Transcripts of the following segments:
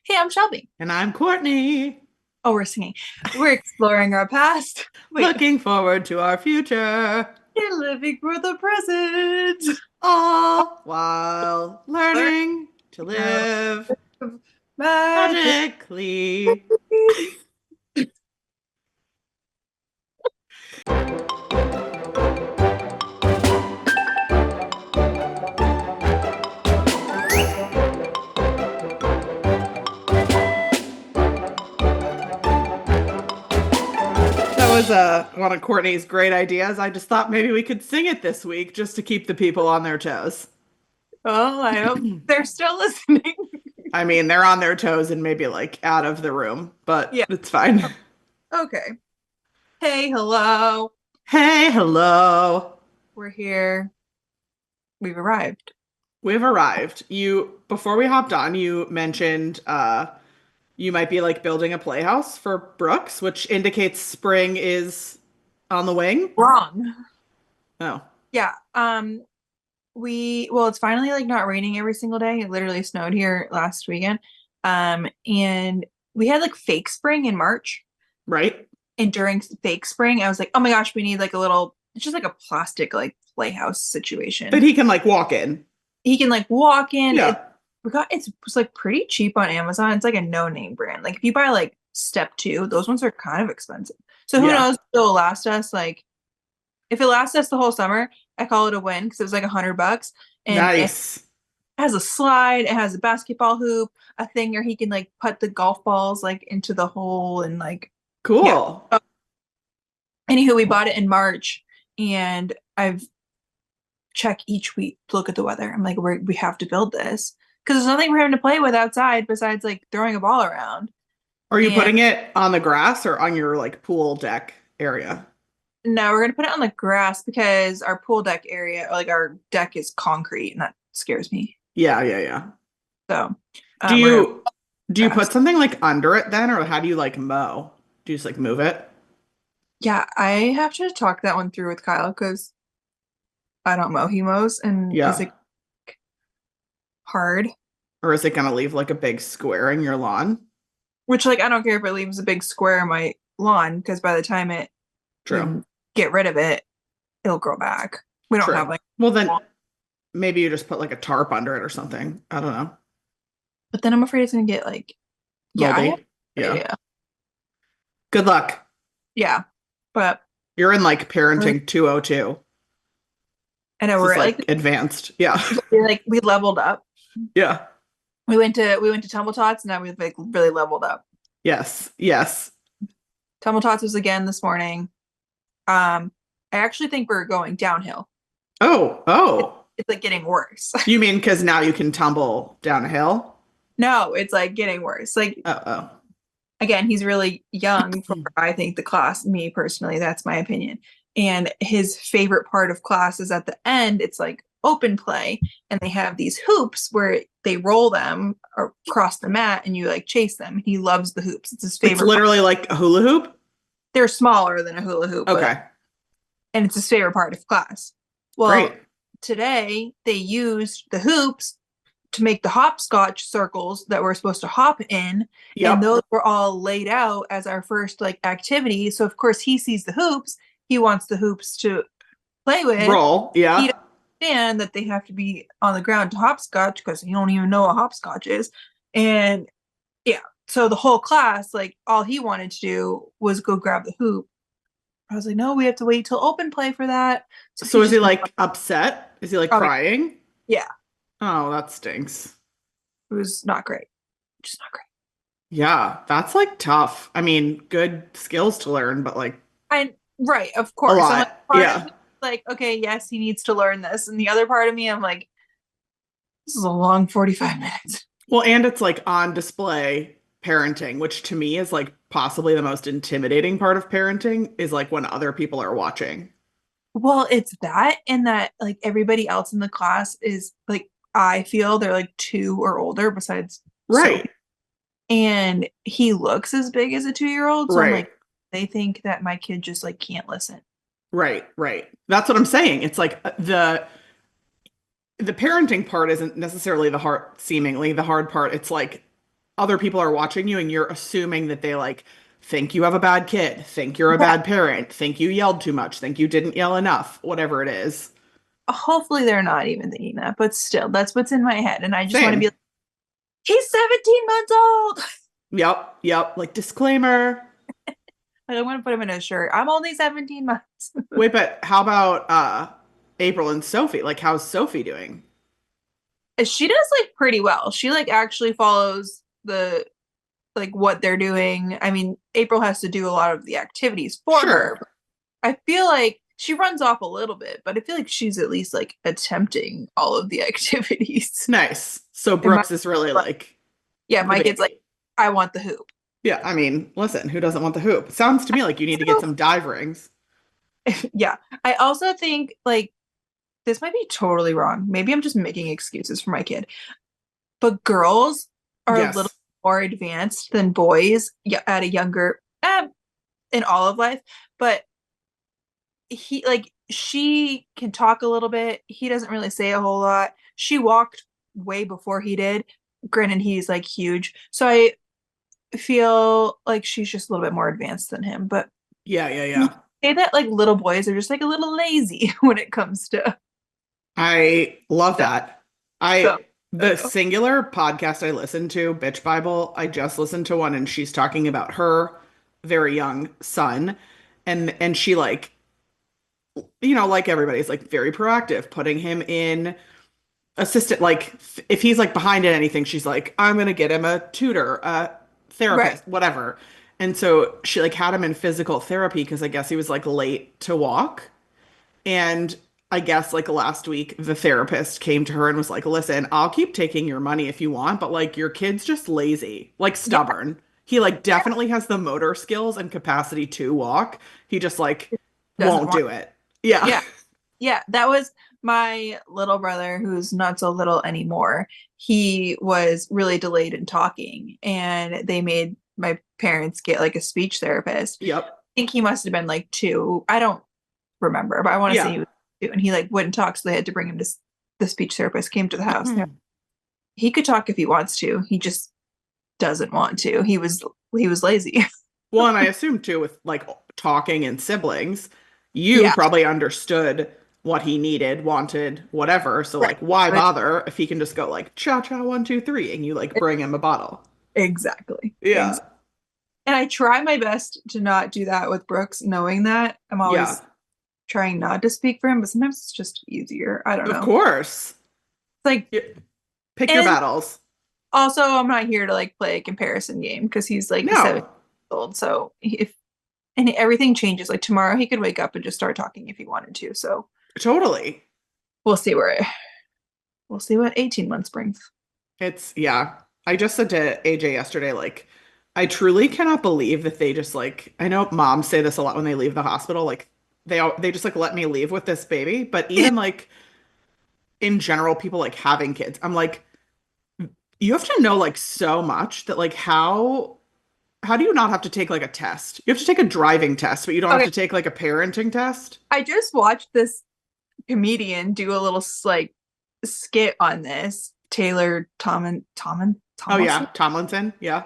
Hey, I'm Shelby. And I'm Courtney, Oh, we're singing. We're exploring our past. Wait, looking forward to our future, you're living for the present. all while Learn learning to how live to magic. magically. That was one of Courtney's great ideas. I just thought maybe we could sing it this week just to keep the people on their toes. Oh, I hope they're still listening. I mean, they're on their toes and maybe like out of the room, but Yeah. it's fine. Okay. Hey, hello. Hey, hello. We're here. We've arrived. We've arrived. Before we hopped on, you mentioned you might be like building a playhouse for Brooks, which indicates spring is on the wing. Wrong. Oh, Yeah. It's finally like not raining every single day. It literally snowed here last weekend. And we had like fake spring in March. right. And during fake spring, I was like, oh my gosh, we need like a little, it's just like a plastic like playhouse That situation. he can like walk in. He can like walk in. Yeah. It's like pretty cheap on Amazon. It's like a no-name brand. Like if you buy like step two, those ones are kind of expensive. So who Yeah. knows if it'll last us like if it lasts us the whole summer, I call it a win because it was like $100 and it Nice. has a slide, it has a basketball hoop, a thing where he can like put the golf balls like into the hole and like yeah. Cool. Anywho, we bought it in March, and I've checked each week to look at the weather. I'm like, we have to build this because there's nothing we're having to play with outside besides like throwing a ball around. Are you And putting it on the grass or on your like pool deck area? no, we're gonna put it on the grass because our pool deck area, like our deck, is concrete, and that scares me. Yeah, yeah, yeah. So, Do we're gonna put you do you grass. put something like under it then, or how do you like mow? Do you just like move it? Yeah, I have to talk that one through with Kyle because I don't mow. He mows, and is Yeah. it hard? Or is it gonna leave like a big square in your lawn? Which, like, I don't care if it leaves a big square in my lawn because by the time it True. we get rid of it, it'll grow back. We don't have True. like Well, lawn. then maybe you just put like a tarp under it or something. I don't know. But then I'm afraid it's gonna get like, yeah, I have Moldy. an Yeah. idea. Good luck. Yeah, but You're in like we're, parenting 202. I know This is we're like like advanced. Yeah. we leveled up. Yeah. We went to Tumble Tots, and now we've like really leveled up. Yes. Yes. Tumble Tots was again this morning. I actually think we're going downhill. Oh, It's, oh. it's like getting worse. You mean because now you can tumble down a hill? No, it's like getting worse. Like Oh, oh. again, he's really young for I think the class, me personally, that's my opinion. And his favorite part of class is at the end, it's like open play, and they have these hoops where they roll them across the mat and you like chase them. He loves the hoops. It's his It's favorite part. literally like a hula hoop. They're smaller than a hula hoop, but Okay. and it's his favorite part of class. Great. Well, today they used the hoops to make the hopscotch circles that we're supposed to hop in, and Yep. those were all laid out as our first like activity. So of course he sees the hoops, he wants the hoops to play with. Roll. He Yeah. doesn't understand that they have to be on the ground to hopscotch because he don't even know what hopscotch is. And yeah, so the whole class, like all he wanted to do was go grab the hoop. I was like, no, we have to wait till open play for that. So So he's is he just been like upset? Is he like oh crying? yeah, Oh, that stinks. it was not great. Just not great. Yeah, that's like tough. I mean, good skills to learn, but like And right, of a course. I'm like lot. part of Yeah. me like, okay, yes, he needs to learn this. And the other part of me, I'm like, this is a long 45 minutes. Well, and it's like on display parenting, which to me is like possibly the most intimidating part of parenting is like when other people are watching. Well, it's that and that like everybody else in the class is like I feel they're like two or older besides Sophie. Right. And he looks as big as a 2-year old. So I'm Right. like, they think that my kid just like can't listen. Right. Right. That's what I'm saying. It's like the parenting part isn't necessarily the hard, seemingly the hard part. It's like other people are watching you and you're assuming that they like think you have a bad kid, think you're a Yeah. bad parent, think you yelled too much, think you didn't yell enough, whatever it is. Hopefully they're not even thinking that, but still, that's what's in my head. And I just want to be Same. like, he's 17 months old. Yep, yep. Like disclaimer. Like, I want to put him in a shirt. I'm only 17 months. Wait, but how about April and Sophie? Like how's Sophie doing? She does like pretty well. She like actually follows the like what they're doing. I mean, April has to do a lot of the activities for her. Sure. I feel like she runs off a little bit, but I feel like she's at least like attempting all of the activities. Nice. So And Brooks is really like yeah, the my kid's like, baby. I want the hoop. Yeah, I mean, listen, who doesn't want the hoop? Sounds to me like you need to get So, some dive rings. yeah. I also think like this might be totally wrong. Maybe I'm just making excuses for my kid, but girls are a little Yes. more advanced than boys at a younger in all of life. But he like she can talk a little bit. He doesn't really say a whole lot. She walked way before he did. Granted, he's like huge. So I feel like she's just a little bit more advanced than him. But Yeah, yeah, you yeah. say that like little boys are just like a little lazy when it comes to I love stuff. that. So I I don't the know. singular podcast I listened to, Bitch Bible, I just listened to one and she's talking about her very young son and she like like everybody's like very proactive, putting him in assistant like if he's like behind in anything, she's like, I'm gonna get him a tutor, a Right. therapist, whatever. And so she like had him in physical therapy because I guess he was like late to walk. And I guess like last week, the therapist came to her and was like, listen, I'll keep taking your money if you want, but like your kid's just lazy, like Yeah. stubborn. He like Yeah. definitely has the motor skills and capacity to walk. He just like Doesn't won't want. do it. Yeah. Yeah. Yeah. That was my little brother, who's not so little anymore. He was really delayed in talking, and they made my parents get like a speech therapist. Yep. I think he must have been like two. I don't remember, but I want to say Yeah. he was two, and he like wouldn't talk, so they had to bring him to the speech therapist. Came to the house. He could talk if he wants to. He just doesn't want to. He was lazy. Well, and I assume too with like talking and siblings, you Yeah. probably understood what he needed, wanted, whatever. So Right. like why But bother if he can just go like cha cha one, two, three and you like bring him a bottle. exactly. Yeah. Exactly. And I try my best to not do that with Brooks, knowing that I'm Yeah. always trying not to speak for him, but sometimes it's just easier. I don't Of know. course. It's like, Yeah. Pick your and battles. also I'm not here to like play a comparison game because he's like 7 years No, old. So if and everything changes, like tomorrow he could wake up and just start talking if he wanted to. So totally. we'll see we'll see what 18 months brings. Yeah. I just said to AJ yesterday, like, I truly cannot believe that they just like, I know moms say this a lot when they leave the hospital, like, they just like let me leave with this baby. But even like in general, people like having kids, I'm like, you have to know like so much that like how do you not have to take like a test? You have to take a driving test, but you don't have Okay, to take like a parenting test. I just watched this comedian do a little like skit on this. Taylor Oh Tomlinson, yeah, Tomlinson. Yeah.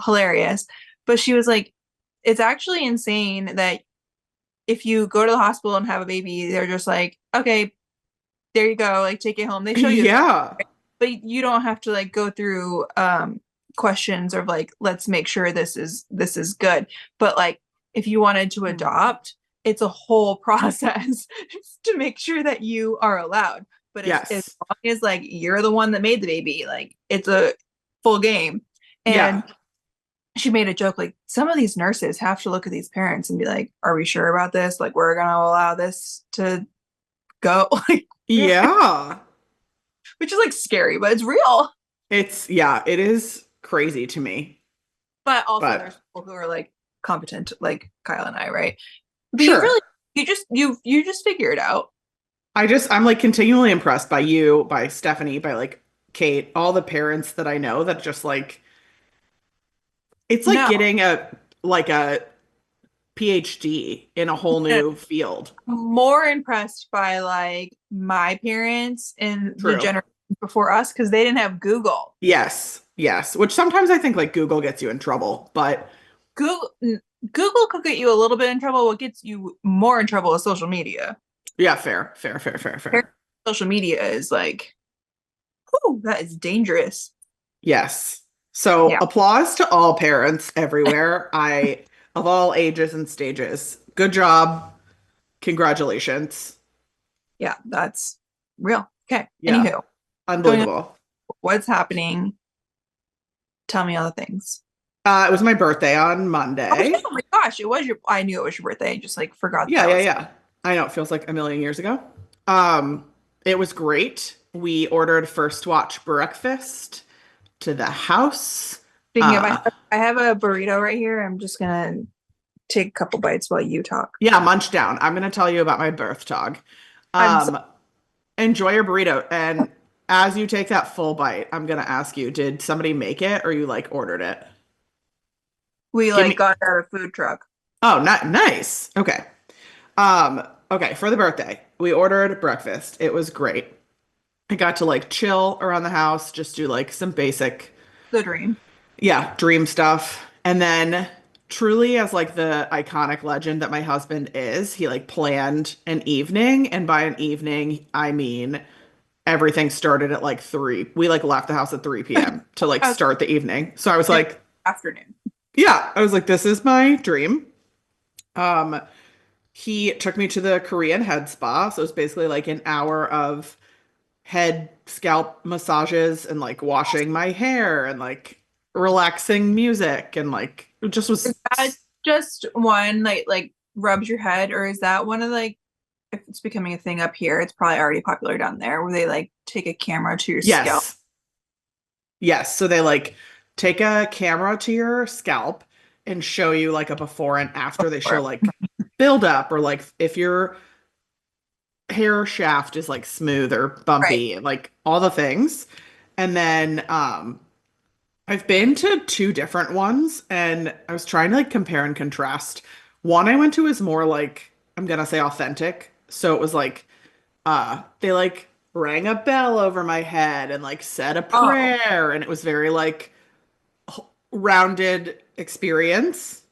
hilarious. But she was like, it's actually insane that if you go to the hospital and have a baby, they're just like, okay, there you go, like take it home. They show you a picture, Yeah. but you don't have to like go through questions of like, let's make sure this is good. But like if you wanted to Hmm. adopt, it's a whole process to make sure that you are allowed. But as Yes. long as like you're the one that made the baby, like it's a full game. Yeah. And she made a joke like some of these nurses have to look at these parents and be like, are we sure about this? Like we're gonna allow this to go. Like Yeah. which is like scary, but it's real. Yeah, it is crazy to me. But also there's But people who are like competent, like Kyle and I, right? But you sure. really you just figure it out. I'm like continually impressed by you, by Stephanie, by like Kate, all the parents that I know that just like it's like No, getting a PhD in a whole no, new field. more impressed by like my parents and the True. generation before us because they didn't have Google. Yes. Yes, which sometimes I think like Google gets you in trouble, but Google Google could get you a little bit in trouble. What gets you more in trouble is social media. yeah, fair, fair, fair, fair, fair. Social media is like, whew, that is dangerous. Yes. So Yeah, applause to all parents everywhere. Of all ages and stages. Good job. Congratulations. yeah, that's real. Okay. Yeah. Anywho, going on, Unbelievable. what's happening? Tell me all the things. It was my birthday on Oh yeah, Monday. oh my gosh, it was your I knew it was your birthday. I just like forgot Yeah, that yeah, was yeah. I know it feels like a million years ago. Um, it was great. We ordered first watch breakfast to the house. speaking of Uh, I have a burrito right here. I'm just gonna take a couple bites while you talk. yeah, munch down. I'm gonna tell you about my birth dog. I'm so Um, enjoy your burrito. And as you take that full bite, I'm gonna ask you, did somebody make it or you like ordered it? we Give like me, got out of food truck. oh, not nice. Okay. Okay, for the birthday, we ordered breakfast. It was great. I got to like chill around the house, just do like some basic, The dream. yeah, dream stuff. And then truly as like the iconic legend that my husband is, he like planned an evening, and by an evening, I mean everything started at like 3. We like left the house at 3 p.m. to like Uh, start the evening. So I was yeah, like, afternoon. yeah, I was like, this is my dream. Um, he took me to the Korean head spa. So it's basically like an hour of head scalp massages and like washing my hair and like relaxing music and like it just Is was that just one like rubs your head, or is that one of like if it's becoming a thing up here, it's probably already popular down there where they like take a camera to your scalp. yes. Yes. So they like take a camera to your scalp and show you like a before and after. They show Or like build up or like if your hair shaft is like smooth or right. bumpy, like all the things. And then I've been to two different ones and I was trying to like compare and contrast. One I went to is more like I'm gonna say authentic. So it was like they like rang a bell over my head and like said a Oh, prayer and it was very like rounded experience,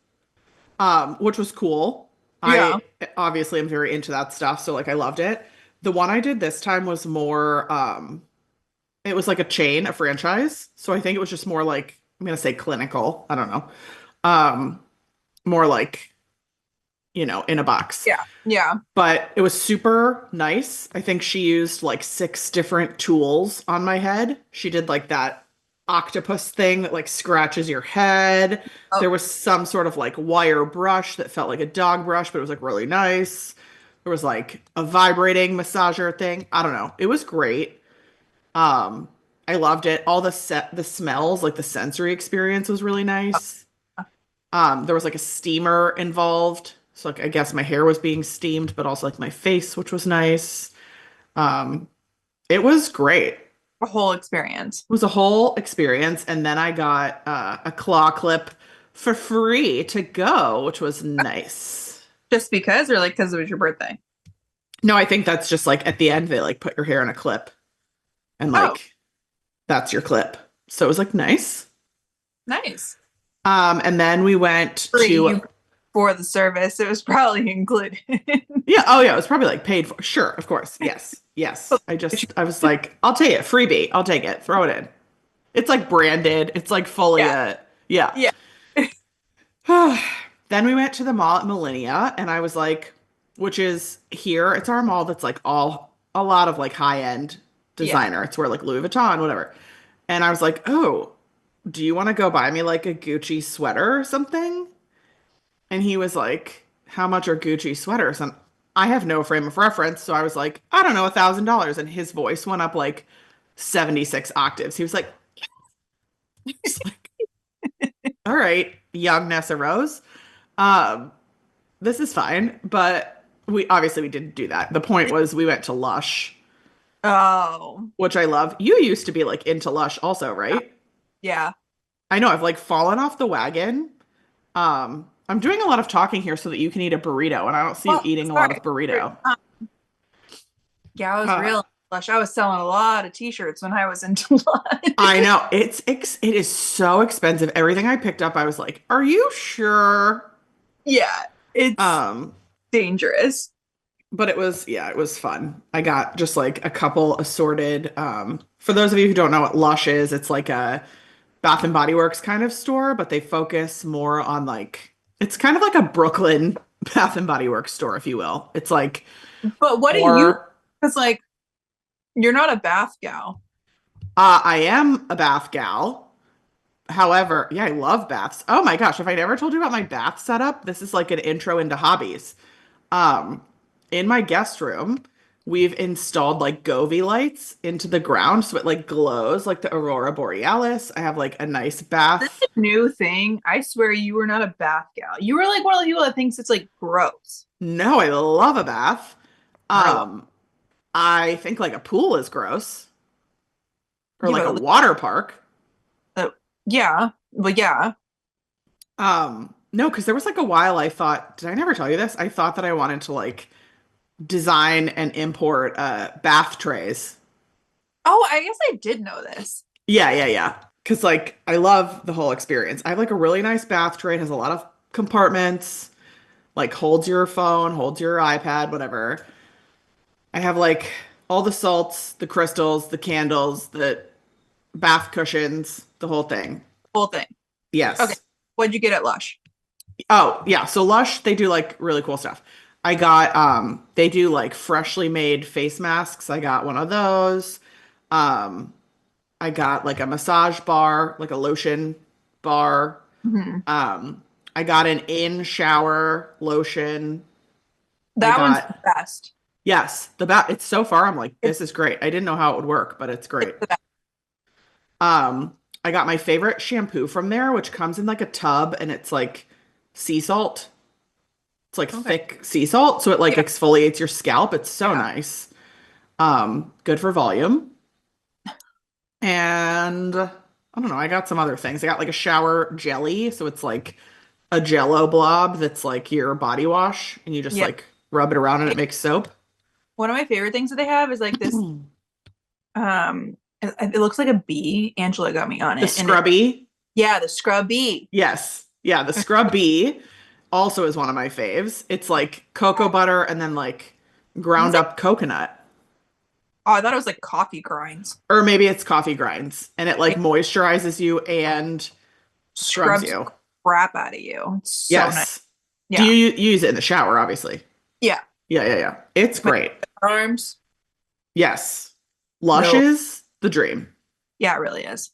which was cool. yeah. I obviously am very into that stuff, so like I loved it. The one I did this time was more it was like a chain, a franchise. So I think it was just more like I'm gonna say clinical. I don't know. Um, more like, in a box. Yeah. Yeah. But it was super nice. I think she used like 6 different tools on my head. She did like that octopus thing that like scratches your head. Oh, There was some sort of like wire brush that felt like a dog brush, but it was like really nice. There was like a vibrating massager thing. I don't know. It was great. Um, I loved it. All the smells, like the sensory experience was really nice. There was like a steamer involved. So like I guess my hair was being steamed, but also like my face, which was nice. Um, it was great. It a whole experience. was a whole experience. And then I got a claw clip for free to go, which was nice. Just because, or like because it was your birthday? No, I think that's just like at the end they like put your hair in a clip and Oh, like that's your clip. So it was like nice. nice. And then we went Free to you for the service. It was probably included. yeah, oh yeah, it was probably like paid for. Sure, of course. Yes. Yes. I was like, I'll take it. Freebie. I'll take it. Throw it in. It's like branded. It's like fully Yeah. yeah. Yeah. Then we went to the mall at Millennia and I was like, which is here, it's our mall that's like a lot of like high-end Yeah. designer. It's where like Louis Vuitton, whatever. And I was like, "Oh, do you want to go buy me like a Gucci sweater or something?" And he was like, "How much are Gucci sweaters?" And I have no frame of reference, so I was like, "I don't know, $1,000." And his voice went up like 76 octaves. He was like, "Yes." Like, all right, young Nessa Rose. Um, this is fine, but we didn't do that. The point was we went to Lush, Oh, which I love. You used to be like into Lush also, right? yeah. I know I've like fallen off the wagon. I'm doing a lot of talking here so that you can eat a burrito, and I don't see you Well, eating a lot sorry. of burrito. Yeah, it was Uh, real. Lush. I was selling a lot of t-shirts when I was into I Lush. know it is so expensive. Everything I picked up, I was like, "Are you sure?" Yeah, it's Um, dangerous. but it was yeah, it was fun. I got just like a couple assorted. For those of you who don't know what Lush is, it's like a Bath and Body Works kind of store, but they focus more on like it's kind of like a Brooklyn Bath and Body Works store, if you will. It's like But what do you, more. because like you're not a bath gal. I am a bath gal. However, yeah, I love baths. Oh my gosh, if I never told you about my bath setup, this is like an intro into hobbies. Um, in my guest room, we've installed like Govee lights into the ground so it like glows like the Aurora Borealis. I have like a nice This bath. is a new thing. I swear you were not a bath gal. You were like one of the people that thinks it's like gross. No, I love a bath. I love Um, I think like a pool is gross or yeah, like but a at least, water park. yeah, but yeah. No, because there was like a while I thought, did I never tell you this? I thought that I wanted to like design and import bath trays. Oh, I guess I did know this. Yeah, yeah, yeah. Because like I love the whole experience. I have like a really nice bath tray. It has a lot of compartments, like holds your phone, holds your iPad, whatever. I have like all the salts, the crystals, the candles, the bath cushions, the whole thing. Whole thing. Okay. Yes. What'd you get at Lush? Oh, yeah. So Lush, they do like really cool stuff. I got they do like freshly made face masks. I got one of those. Um I got like a massage bar, like a lotion bar. Hmm. Um I got an in shower lotion. I That one's the got best. yes, the bat it's so far I'm like It's, this is great. I didn't know how it would work, but it's it's great. the best. I got my favorite shampoo from there, which comes in like a tub and it's like sea salt. It's like Okay. thick sea salt, so it like Yeah. exfoliates your scalp. It's so Yeah. nice. Good for volume. And I don't know, I got some other things. I got like a shower jelly, so it's like a jello blob that's like your body wash, and you just Yeah. like rub it around and it makes soap. One of my favorite things that they have is like this it looks like a bee. Angela got me on The it. And it scrubby. yeah, the scrub bee. Yes. Yeah, the scrubby also is one of my faves. It's like cocoa butter and then like It's ground like up coconut. oh, I thought it was like coffee grinds. Or maybe it's coffee grinds and it like It moisturizes you and scrubs scrubs the you. crap out of you. It's so nice. Yes. Do Yeah. you use it in the shower, obviously? Yeah. Yeah, yeah, yeah. It's My great. arms. Yes. Lush No. is the dream. Yeah, it really is.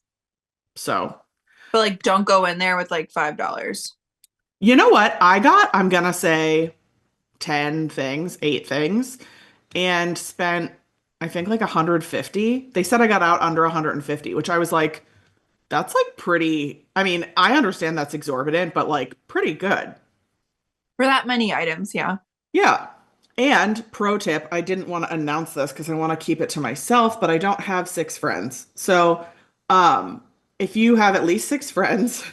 So, But like don't go in there with like $5. you know what? I'm gonna say 10 things, 8 things, and spent, I think, like 150. They said I got out under 150, which I was like, that's like pretty. I mean, I understand that's exorbitant, but like pretty good. For that many items, yeah. Yeah. And pro tip, I didn't want to announce this because I want to keep it to myself, but I don't have 6 friends. So, um, if you have at least 6 friends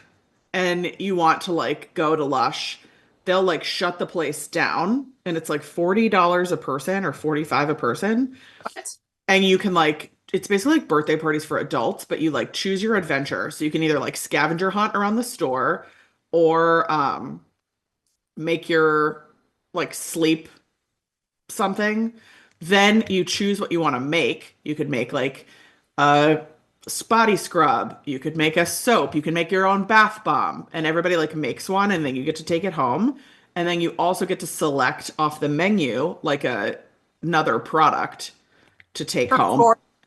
and you want to like go to Lush, they'll like shut the place down and it's like $40 a person or 45 a person. What? And you can like it's basically like birthday parties for adults, but you like choose your adventure. So you can either like scavenger hunt around the store or make your like sleep something. Then you choose what you want to make. You could make like a spotty scrub. You could make a soap. You can make your own bath bomb. And everybody like makes one and then you get to take it home. And then you also get to select off the menu like another product to take For home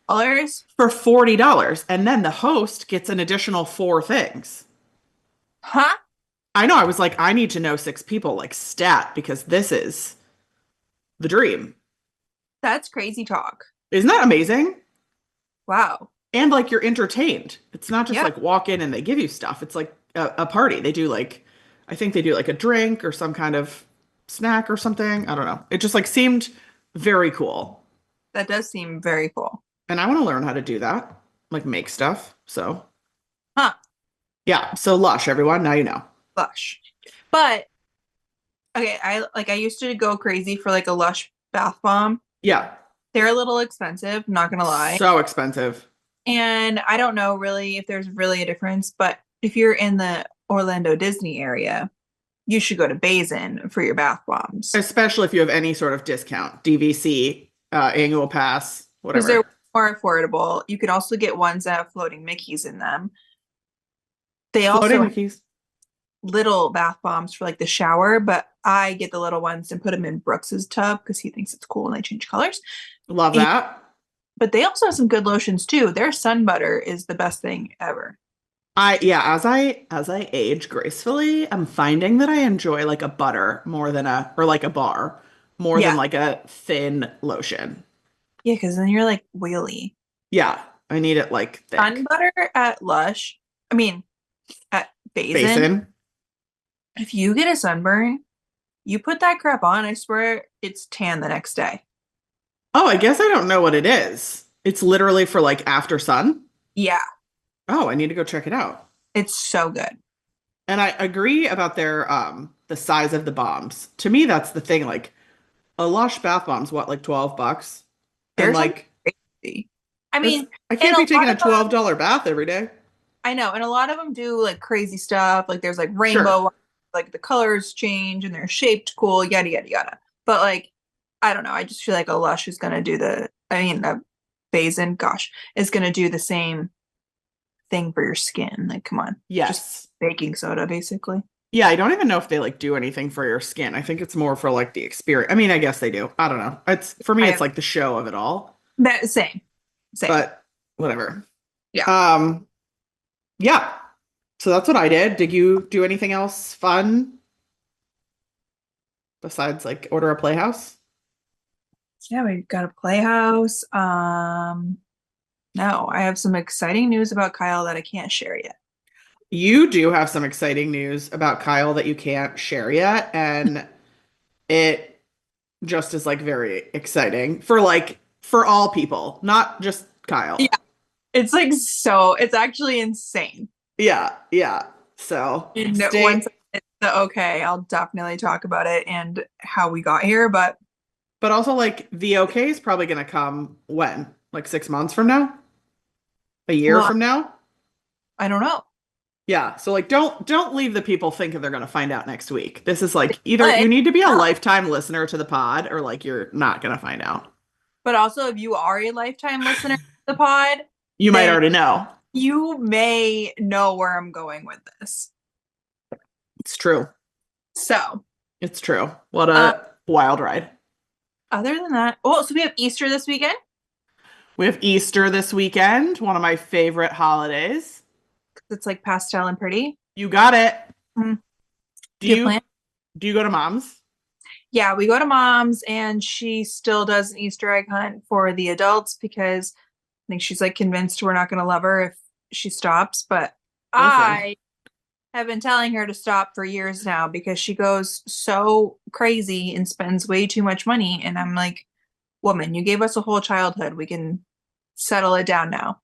$4? for $40. And then the host gets an additional 4 things. Huh? I know. I was like, I need to know 6 people like stat because this is the dream. That's crazy talk. Isn't that amazing? Wow. And like you're entertained. It's not just Yeah, like walk in and they give you stuff. It's like a party. They do like, I think they do like a drink or some kind of snack or something. I don't know. It just like seemed very cool. that does seem very cool. And I want to learn how to do that, like make stuff. So Huh. yeah. So Lush, everyone. Now you know. Lush. But okay, I used to go crazy for like a Lush bath bomb. Yeah. They're a little expensive, not gonna lie. So expensive. And I don't know really if there's really a difference, but if you're in the Orlando Disney area, you should go to Basin for your bath bombs Especially if you have any sort of discount, DVC, annual pass, because they're whatever. more affordable. You can also get ones that have floating Mickeys in them. They Floating also have Mickeys. little bath bombs for like the shower, but I get the little ones and put them in Brooks's tub because he thinks it's cool and they change colors. Love And, that. but they also have some good lotions too. Their sun butter is the best thing ever. Yeah, as I age gracefully, I'm finding that I enjoy like a butter more than a or like a bar more than Yeah. like a thin lotion. Yeah, because then you're like whaley. Yeah, I need it like Sun thick. butter at Lush, I mean at Basin, Basin. if you get a sunburn, you put that crap on, I swear it's tan the next day. Oh, I guess I don't know what it is. It's literally for like after sun. Yeah, Oh, I need to go check it out. it's so good. And I agree about their the size of the bombs. To me, that's the thing. Like a Lush bath bomb's what, like $12? And There's something like crazy. I that's mean, I and can't a be taking lot a of them, $12 bath every day. I know, and a lot of them do like crazy stuff. Like there's like Sure. rainbow, like the colors change and they're shaped cool, yada yada yada. But like, I don't know. I just feel like a Lush is gonna do the. I mean, a Basin, gosh, is gonna do the same thing for your skin. Like, come on, just Yes. baking soda, basically. Yeah, I don't even know if they like do anything for your skin. I think it's more for like the experience. I mean, I guess they do. I don't know. It's for me, I it's have like the show of it all, that same. but whatever. Yeah. Um, yeah. So that's what I did. Did you do anything else fun besides like order a playhouse? Yeah, we got a playhouse. No, I have some exciting news about Kyle that I can't share yet. You do have some exciting news about Kyle that you can't share yet, and it just is like very exciting for all people, not just Yeah, Kyle. it's actually insane. Yeah, yeah. So And once stay, it's the okay, I'll definitely talk about it and how we got here, but but also like the okay is probably gonna come when? Like 6 months from now? A year well, from now? I don't know. Yeah. So like don't leave the people thinking they're gonna find out next week. This is like either But you need to be a no. lifetime listener to the pod or like you're not gonna find out. But also if you are a lifetime listener to the pod, You might then already know. you may know where I'm going with this. It's true. So, It's true. What um, a wild ride. other than that, oh, so we have Easter this weekend. We have Easter this weekend, one of my favorite holidays. It's like pastel and pretty. You got it. Mm. Do Do you have you plans? do you go to mom's? Yeah, we go to mom's and she still does an Easter egg hunt for the adults because I think she's like convinced we're not going to love her if she stops. But Listen, I have been telling her to stop for years now because she goes so crazy and spends way too much money. And I'm like, woman, you gave us a whole childhood. We can settle it down now.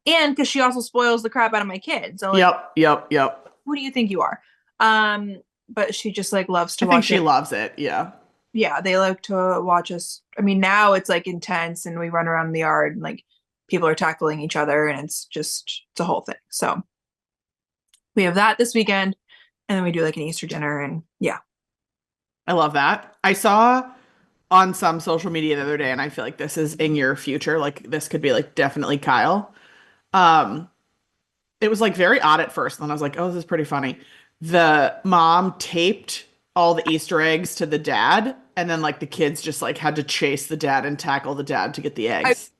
And because she also spoils the crap out of my kids. So like, yep, yep, yep. who do you think you are? Um, but she just like loves I to think watch she it. loves it. Yeah. Yeah, they like to watch us. I mean, now it's like intense and we run around in the yard and like people are tackling each other and it's a whole thing. So we have that this weekend and then we do like an Easter dinner and yeah. I love that. I saw on some social media the other day, and I feel like this is in your future. Like this could be like definitely Kyle. Um, it was like very odd at first, and then I was like, oh, this is pretty funny. The mom taped all the Easter eggs to the dad, and then like the kids just like had to chase the dad and tackle the dad to get the I eggs.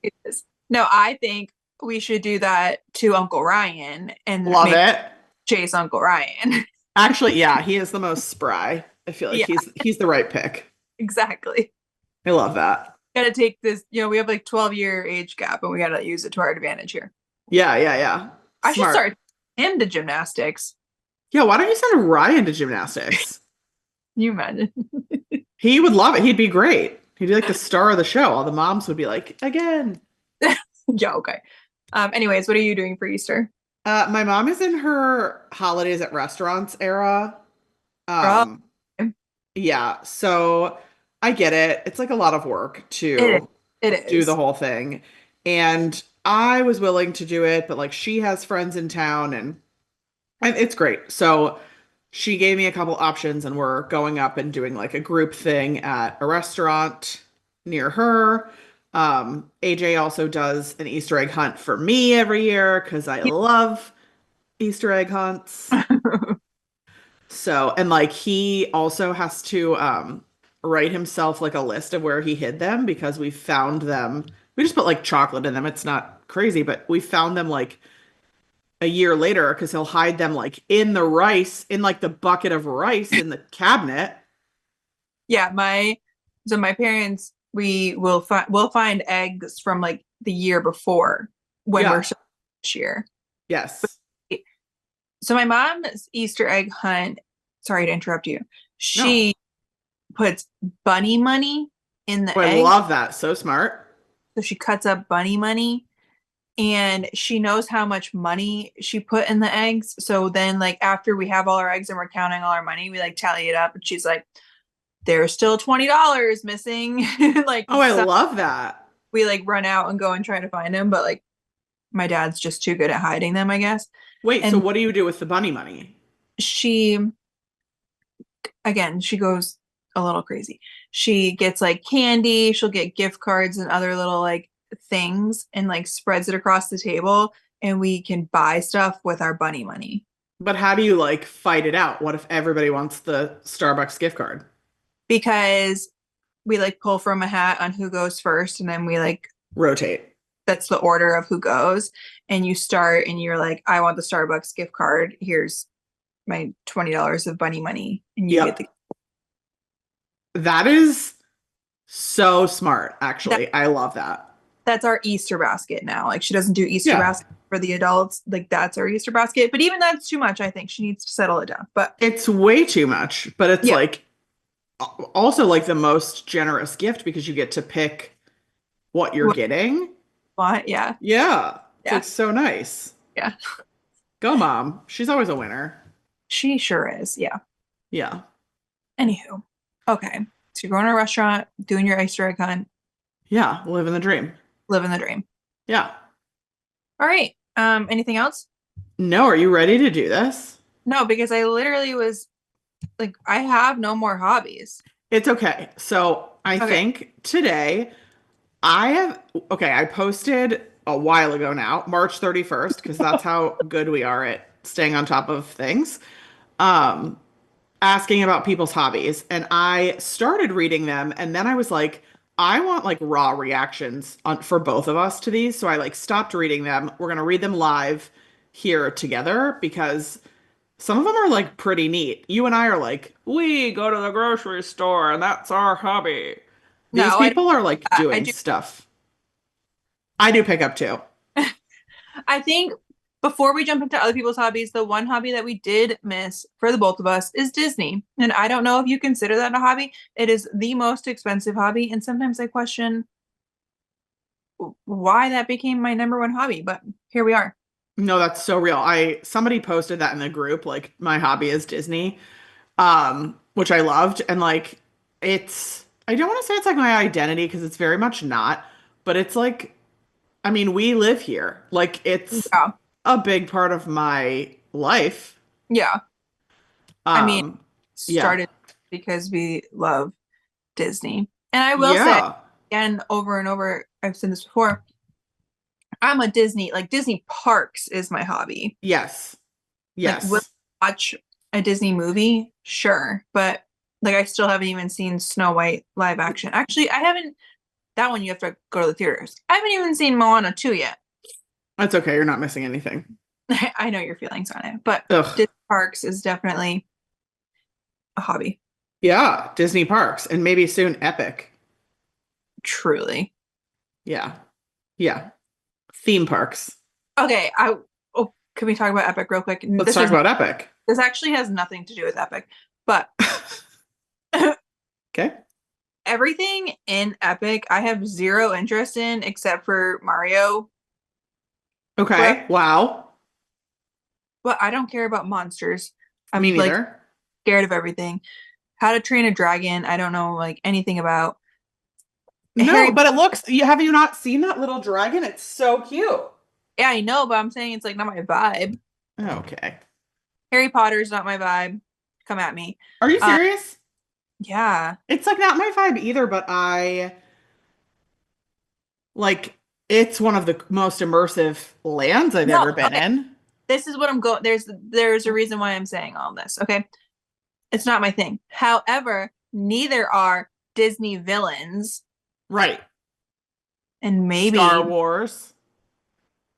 no, I think we should do that to Uncle Ryan and Love make it. Chase Uncle Ryan. Actually, yeah, he is the most spry. I feel like Yeah, he's the right pick. exactly. I love that. Gotta take this, we have like 12-year age gap and we gotta use it to our advantage here. Yeah, yeah, yeah. I should Smart. start him to gymnastics. Yeah, why don't you send Ryan to gymnastics? Can you imagine? He would love it. He'd be great. He'd be like the star of the show. All the moms would be like, again. Yeah, okay. Anyways, what are you doing for Easter? My mom is in her holidays at restaurants era. Oh, Um, yeah, so I get it. It's like a lot of work it to It do the is. whole thing. And I was willing to do it, but like she has friends in town and it's great. So she gave me a couple options and we're going up and doing like a group thing at a restaurant near her. AJ also does an Easter egg hunt for me every year because I love Easter egg hunts. So, and like he also has to write himself like a list of where he hid them because we found them. We just put like chocolate in them. It's not crazy, but we found them like a year later because he'll hide them like in the rice, in like the bucket of rice in the cabinet. Yeah, my parents, we'll find eggs from like the year before when we're Yeah. showing this year. Yes. So my mom's Easter egg hunt, sorry to interrupt you. No. She puts bunny money in Oh, the I eggs. love that. So smart. So she cuts up bunny money and she knows how much money she put in the eggs. So then like after we have all our eggs and we're counting all our money, we like tally it up and she's like, there's still $20 missing. Like Oh, I so love that. we like run out and go and try to find them, but like my dad's just too good at hiding them, I guess. Wait, so And what do you do with the bunny money? she again, she goes a little crazy. She gets like candy, she'll get gift cards and other little like things and like spreads it across the table and we can buy stuff with our bunny money But how do you like fight it out? What if everybody wants the Starbucks gift card? because we like pull from a hat on who goes first and then we like Rotate. that's the order of who goes and you start and you're like I want the Starbucks gift card. Here's my $20 of bunny money and you get the Yep. That is so smart, that actually. I love that. that's our Easter basket now. Like she doesn't do Easter Yeah. basket for the adults. Like that's our Easter basket. But even that's too much, I think. She needs to settle it down. But It's way too much, but it's yeah. like also like the most generous gift because you get to pick what you're What? getting. Yeah. Yeah. It's Yeah. like so nice. Yeah. Go, mom. She's always a winner. She sure is. Yeah. Yeah. Anywho. Okay. So you're going to a restaurant, doing your Easter egg hunt, Yeah. Living the dream. living the dream. Yeah. All right. Anything else? No, are you ready to do this? No, because I literally was like, I have no more hobbies. It's okay. So I Okay. think today I have, okay, I posted a while ago now, March 31st, because that's how good we are at staying on top of things. Um, Asking about people's hobbies. And I started reading them. And then I was like, I want like raw reactions for both of us to these. So I like stopped reading them. We're going to read them live here together because some of them are like pretty neat. You and I are like, we go to the grocery store and that's our hobby. These No, I don't. people are like I doing do. stuff. I do pick up too. I think before we jump into other people's hobbies, the one hobby that we did miss for the both of us is Disney. And I don't know if you consider that a hobby. It is the most expensive hobby. And sometimes I question why that became my number one hobby, but here we are. No, that's so real. Somebody posted that in the group, like my hobby is Disney, which I loved. And like I don't want to say it's like my identity because it's very much not, but it's like, I mean, we live here. Like it's Yeah. a big part of my life. Yeah. I mean, Um, yeah. started because we love Disney. And I will say Yeah. again, over and over, I've said this before, I'm a Disney, like Disney parks is my hobby. Yes. Like, will Yes. I watch a Disney movie? Sure. But like, I still haven't even seen Snow White live action. Actually, I haven't, that one you have to go to the theaters. I haven't even seen Moana 2 yet. That's okay. You're not missing anything. I know your feelings on it, but Ugh. Disney parks is definitely a hobby. Yeah. Disney parks and maybe soon Epic. Truly. Yeah. Yeah. Theme parks. Okay, oh, can we talk about Epic real quick? Let's talk about Epic. This actually has nothing to do with Epic, but Okay. everything in Epic I have zero interest in except for Mario. But Okay. Wow. but I don't care about monsters. Me I'm like neither. scared of everything. How to Train a Dragon, I don't know like anything about. No, Harry, but it looks, have you not seen that little dragon? It's so cute. yeah, I know, but I'm saying it's like not my vibe. Okay. Harry Potter's not my vibe. Come at me. Are you Uh, serious? yeah. It's like not my vibe either, but like it's one of the most immersive lands I've No, ever been okay. in. This is what I'm going. There's a reason why I'm saying all this. Okay. It's not my thing. However, neither are Disney villains, Right. and Star maybe, Wars.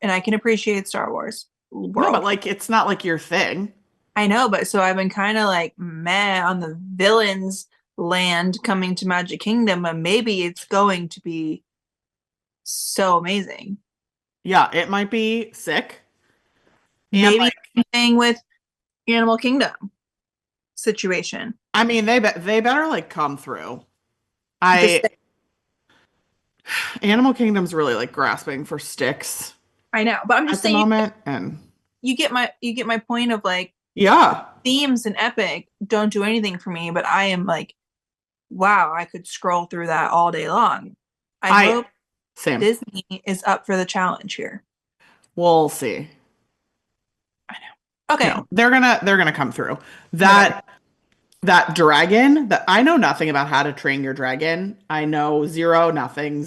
and I can appreciate Star Wars Yeah, but world. like it's not like your thing. I know, but so I've been kind of like meh on the villains land coming to Magic Kingdom, and maybe it's going to be so amazing. Yeah, it might be sick. And Maybe like, thing with Animal Kingdom situation. I mean, they better like come through. Just I Animal Kingdom's really like grasping for sticks I know, but I'm just at the saying moment, and you get my point of like yeah, themes and Epic don't do anything for me, but I am like, wow, I could scroll through that all day long. I I hope same. Disney is up for the challenge here. We'll see. I know. Okay. No, they're gonna come through. Oh my God. That dragon, that I know nothing about how to train your dragon. I know zero, nothing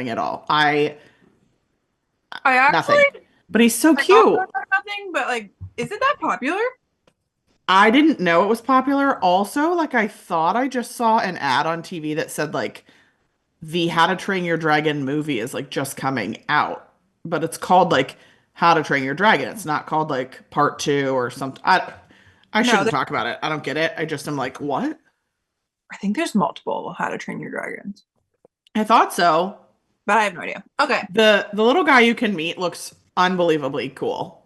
at all. I I actually nothing. But he's so like also cute. know nothing, but like, is it that popular? I didn't know it was popular. Also, like I thought I just saw an ad on TV that said like the How to Train Your Dragon movie is like just coming out, but it's called like How to Train Your Dragon. It's not called like part two or something. I No, shouldn't talk about it. I don't get it. I just am like, what? I think there's multiple How to Train Your Dragons, I thought so. but I have no idea. Okay. The little guy you can meet looks unbelievably cool.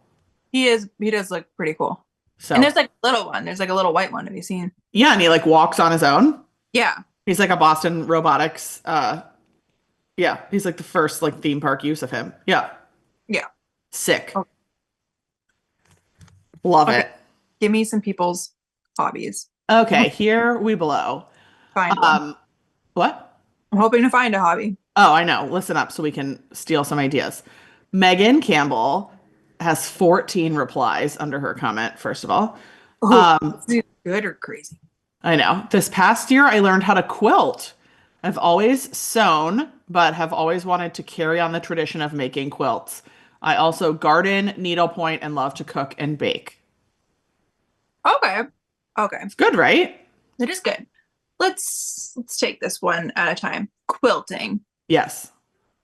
He does look pretty cool. And So there's like a little one. There's like a little white one. Have you seen? yeah, and he like walks on his own. Yeah. He's like a Boston Robotics. Yeah, he's like the first like theme park use of him. Yeah, Yeah. sick. Oh, Love okay. it. Give me some people's hobbies. I'm Okay, hoping here we blow. to find one. Um, what? I'm hoping to find a hobby. Oh, I know. Listen up so we can steal some ideas. Megan Campbell has 14 replies under her comment, first of all. Oh, Um, it's either good or crazy. I know. This past year, I learned how to quilt. I've always sewn, but have always wanted to carry on the tradition of making quilts. I also garden, needlepoint, and love to cook and bake. Okay. Okay. It's good, right? That is good. Let's take this one at a time. Quilting. Yes.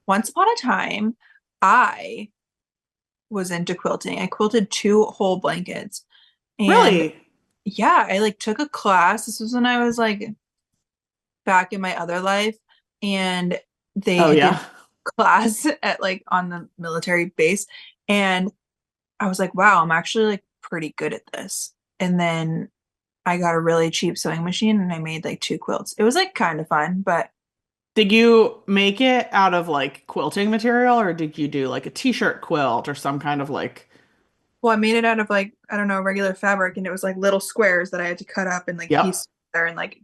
Once upon a time, I was into quilting. I quilted two whole blankets. And Really? yeah, I like took a class. This was when I was like back in my other life, and they Oh, had did yeah. class at like on the military base, and I was like, wow, I'm actually like pretty good at this. And then I got a really cheap sewing machine and I made like two quilts. It was like kind of fun, but Did you make it out of like quilting material or did you do like a t-shirt quilt or some kind of like, well, I made it out of like, I don't know, regular fabric, and it was like little squares that I had to cut up and like yep, piece there and like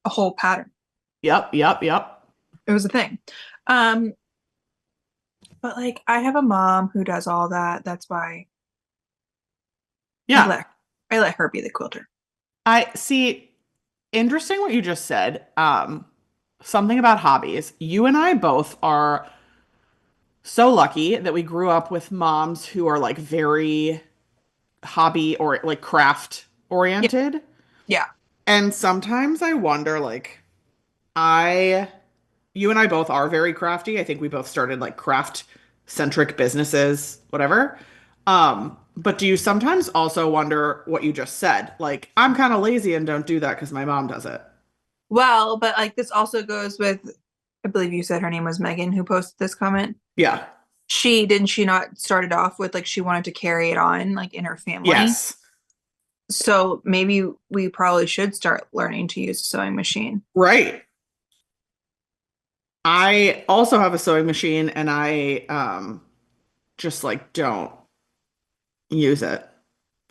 a whole pattern. yep. It was a thing. Um, but like I have a mom who does all that. That's why I Yeah. let I let her be the quilter. I see. Interesting what you just said. Something about hobbies. You and I both are so lucky that we grew up with moms who are like very hobby or like craft Yeah. oriented. Yeah. And sometimes I wonder, like, I, you and I both are very crafty. I think we both started like craft centric businesses, whatever. But do you sometimes also wonder what you just said? Like, I'm kind of lazy and don't do that because my mom does it. Well, but like this also goes with, I believe you said her name was Megan who posted this comment. Yeah. She didn't she not started off with like she wanted to carry it on like in her family. Yes. So maybe we probably should start learning to use a sewing machine. Right. I also have a sewing machine and I just like don't use it.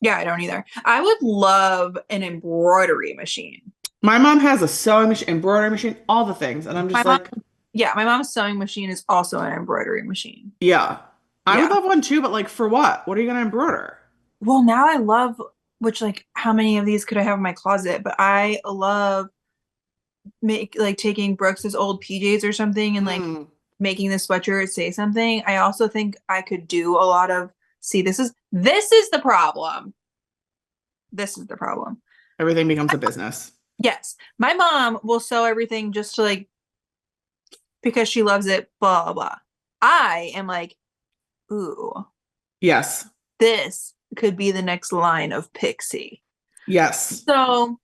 Yeah, I don't either. I would love an embroidery machine. My mom has a sewing machine, embroidery machine, all the things, and I'm My just mom like, Yeah, my mom's sewing machine is also an embroidery machine. Yeah. I would Yeah. love one too, but like for what? What are you gonna embroider? Well, now I love, which like how many of these could I have in my closet? But I love make like taking Brooks's old PJs or something and like Mm, making the sweatshirt say something. I also think I could do a lot of, see, this is the problem. This is the problem. everything becomes a business. Yes, my mom will sew everything just to like because she loves it, blah blah blah. I am like, ooh, Yes. this could be the next line of Pixie. Yes. So,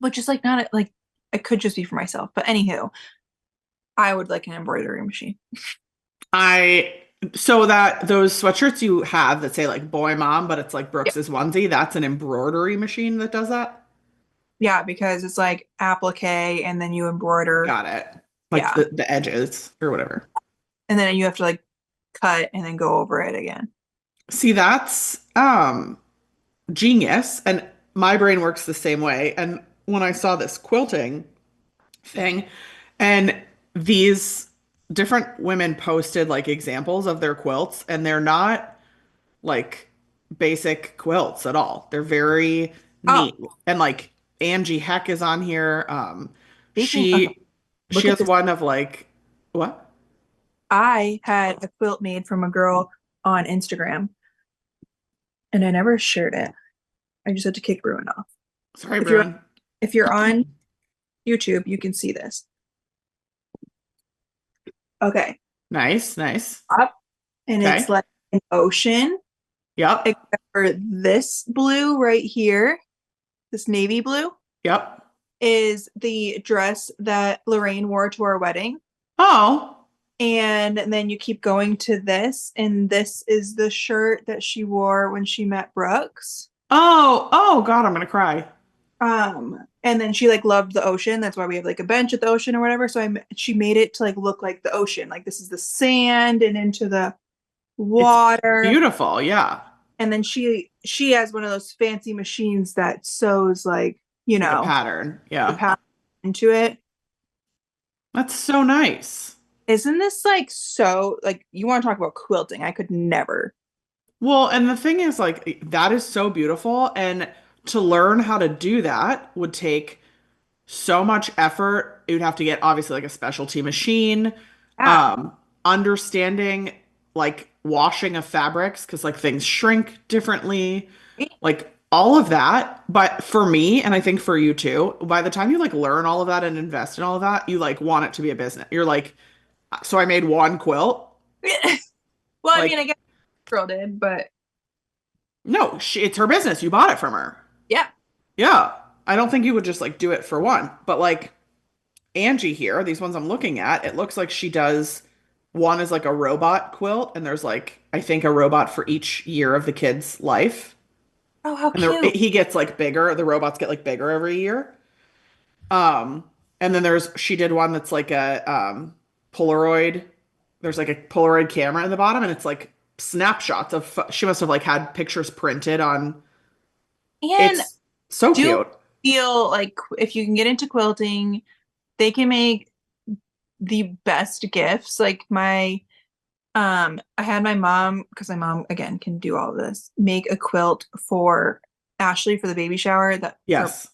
which is like not like it could just be for myself, but anywho, I would like an embroidery machine. I so that those sweatshirts you have that say like boy mom, but it's like Yeah, Brooks's onesie, that's an embroidery machine that does that. yeah, because it's like applique and then you embroider. Got it. Like Yeah, the edges or whatever. and then you have to like cut and then go over it again. See, that's genius. And my brain works the same way. And when I saw this quilting thing, and these different women posted like examples of their quilts, and they're not like basic quilts at all. They're very Oh, neat. And like Angie Heck is on here. speaking of, She look at has this. one of like what? I had a quilt made from a girl on Instagram and I never shared it. I just had to kick Ruin off. Sorry, If you're Bruin. if you're on YouTube, you can see this. Okay. Nice, nice. Up and it's Okay. like an ocean, Yep. except for this blue right here, this navy blue Yep. is the dress that Lorraine wore to our wedding. Oh. And then you keep going to this, and this is the shirt that she wore when she met Brooks. Oh. Oh God, I'm gonna cry. And then she like loved the ocean. That's why we have like a bench at the ocean or whatever. So she made it to like look like the ocean. Like this is the sand and into the It's water. beautiful. Yeah. And then she has one of those fancy machines that sews like, you Like a know, pattern. the Yeah. pattern into it. That's so nice. Isn't this like so like you want to talk about quilting? I could never. Well, and the thing is, like, that is so beautiful. And to learn how to do that would take so much effort. You'd have to get obviously like a specialty machine, Yeah. um, understanding like washing of fabrics because like things shrink differently, like all of that. But for me, and I think for you too, by the time you like learn all of that and invest in all of that, you like want it to be a business. You're like, so I made one quilt. Well, I mean, I Like, guess girl did, but no, it's her business. You bought it from her. yeah. Yeah. I don't think you would just like do it for one. But like Angie here, these ones I'm looking at, it looks like she does one is like a robot quilt, and there's like I think a robot for each year of the kid's life. Oh, how And cute. he gets like bigger, the robots get like bigger every year. Um, and then she did one that's like a Polaroid. There's like a Polaroid camera in the bottom, and it's like snapshots of she must have like had pictures printed on. And It's so do cute. feel like if you can get into quilting, they can make the best gifts. Like I had my mom, because my mom again can do all of this, make a quilt for Ashley for the baby shower that for Yes.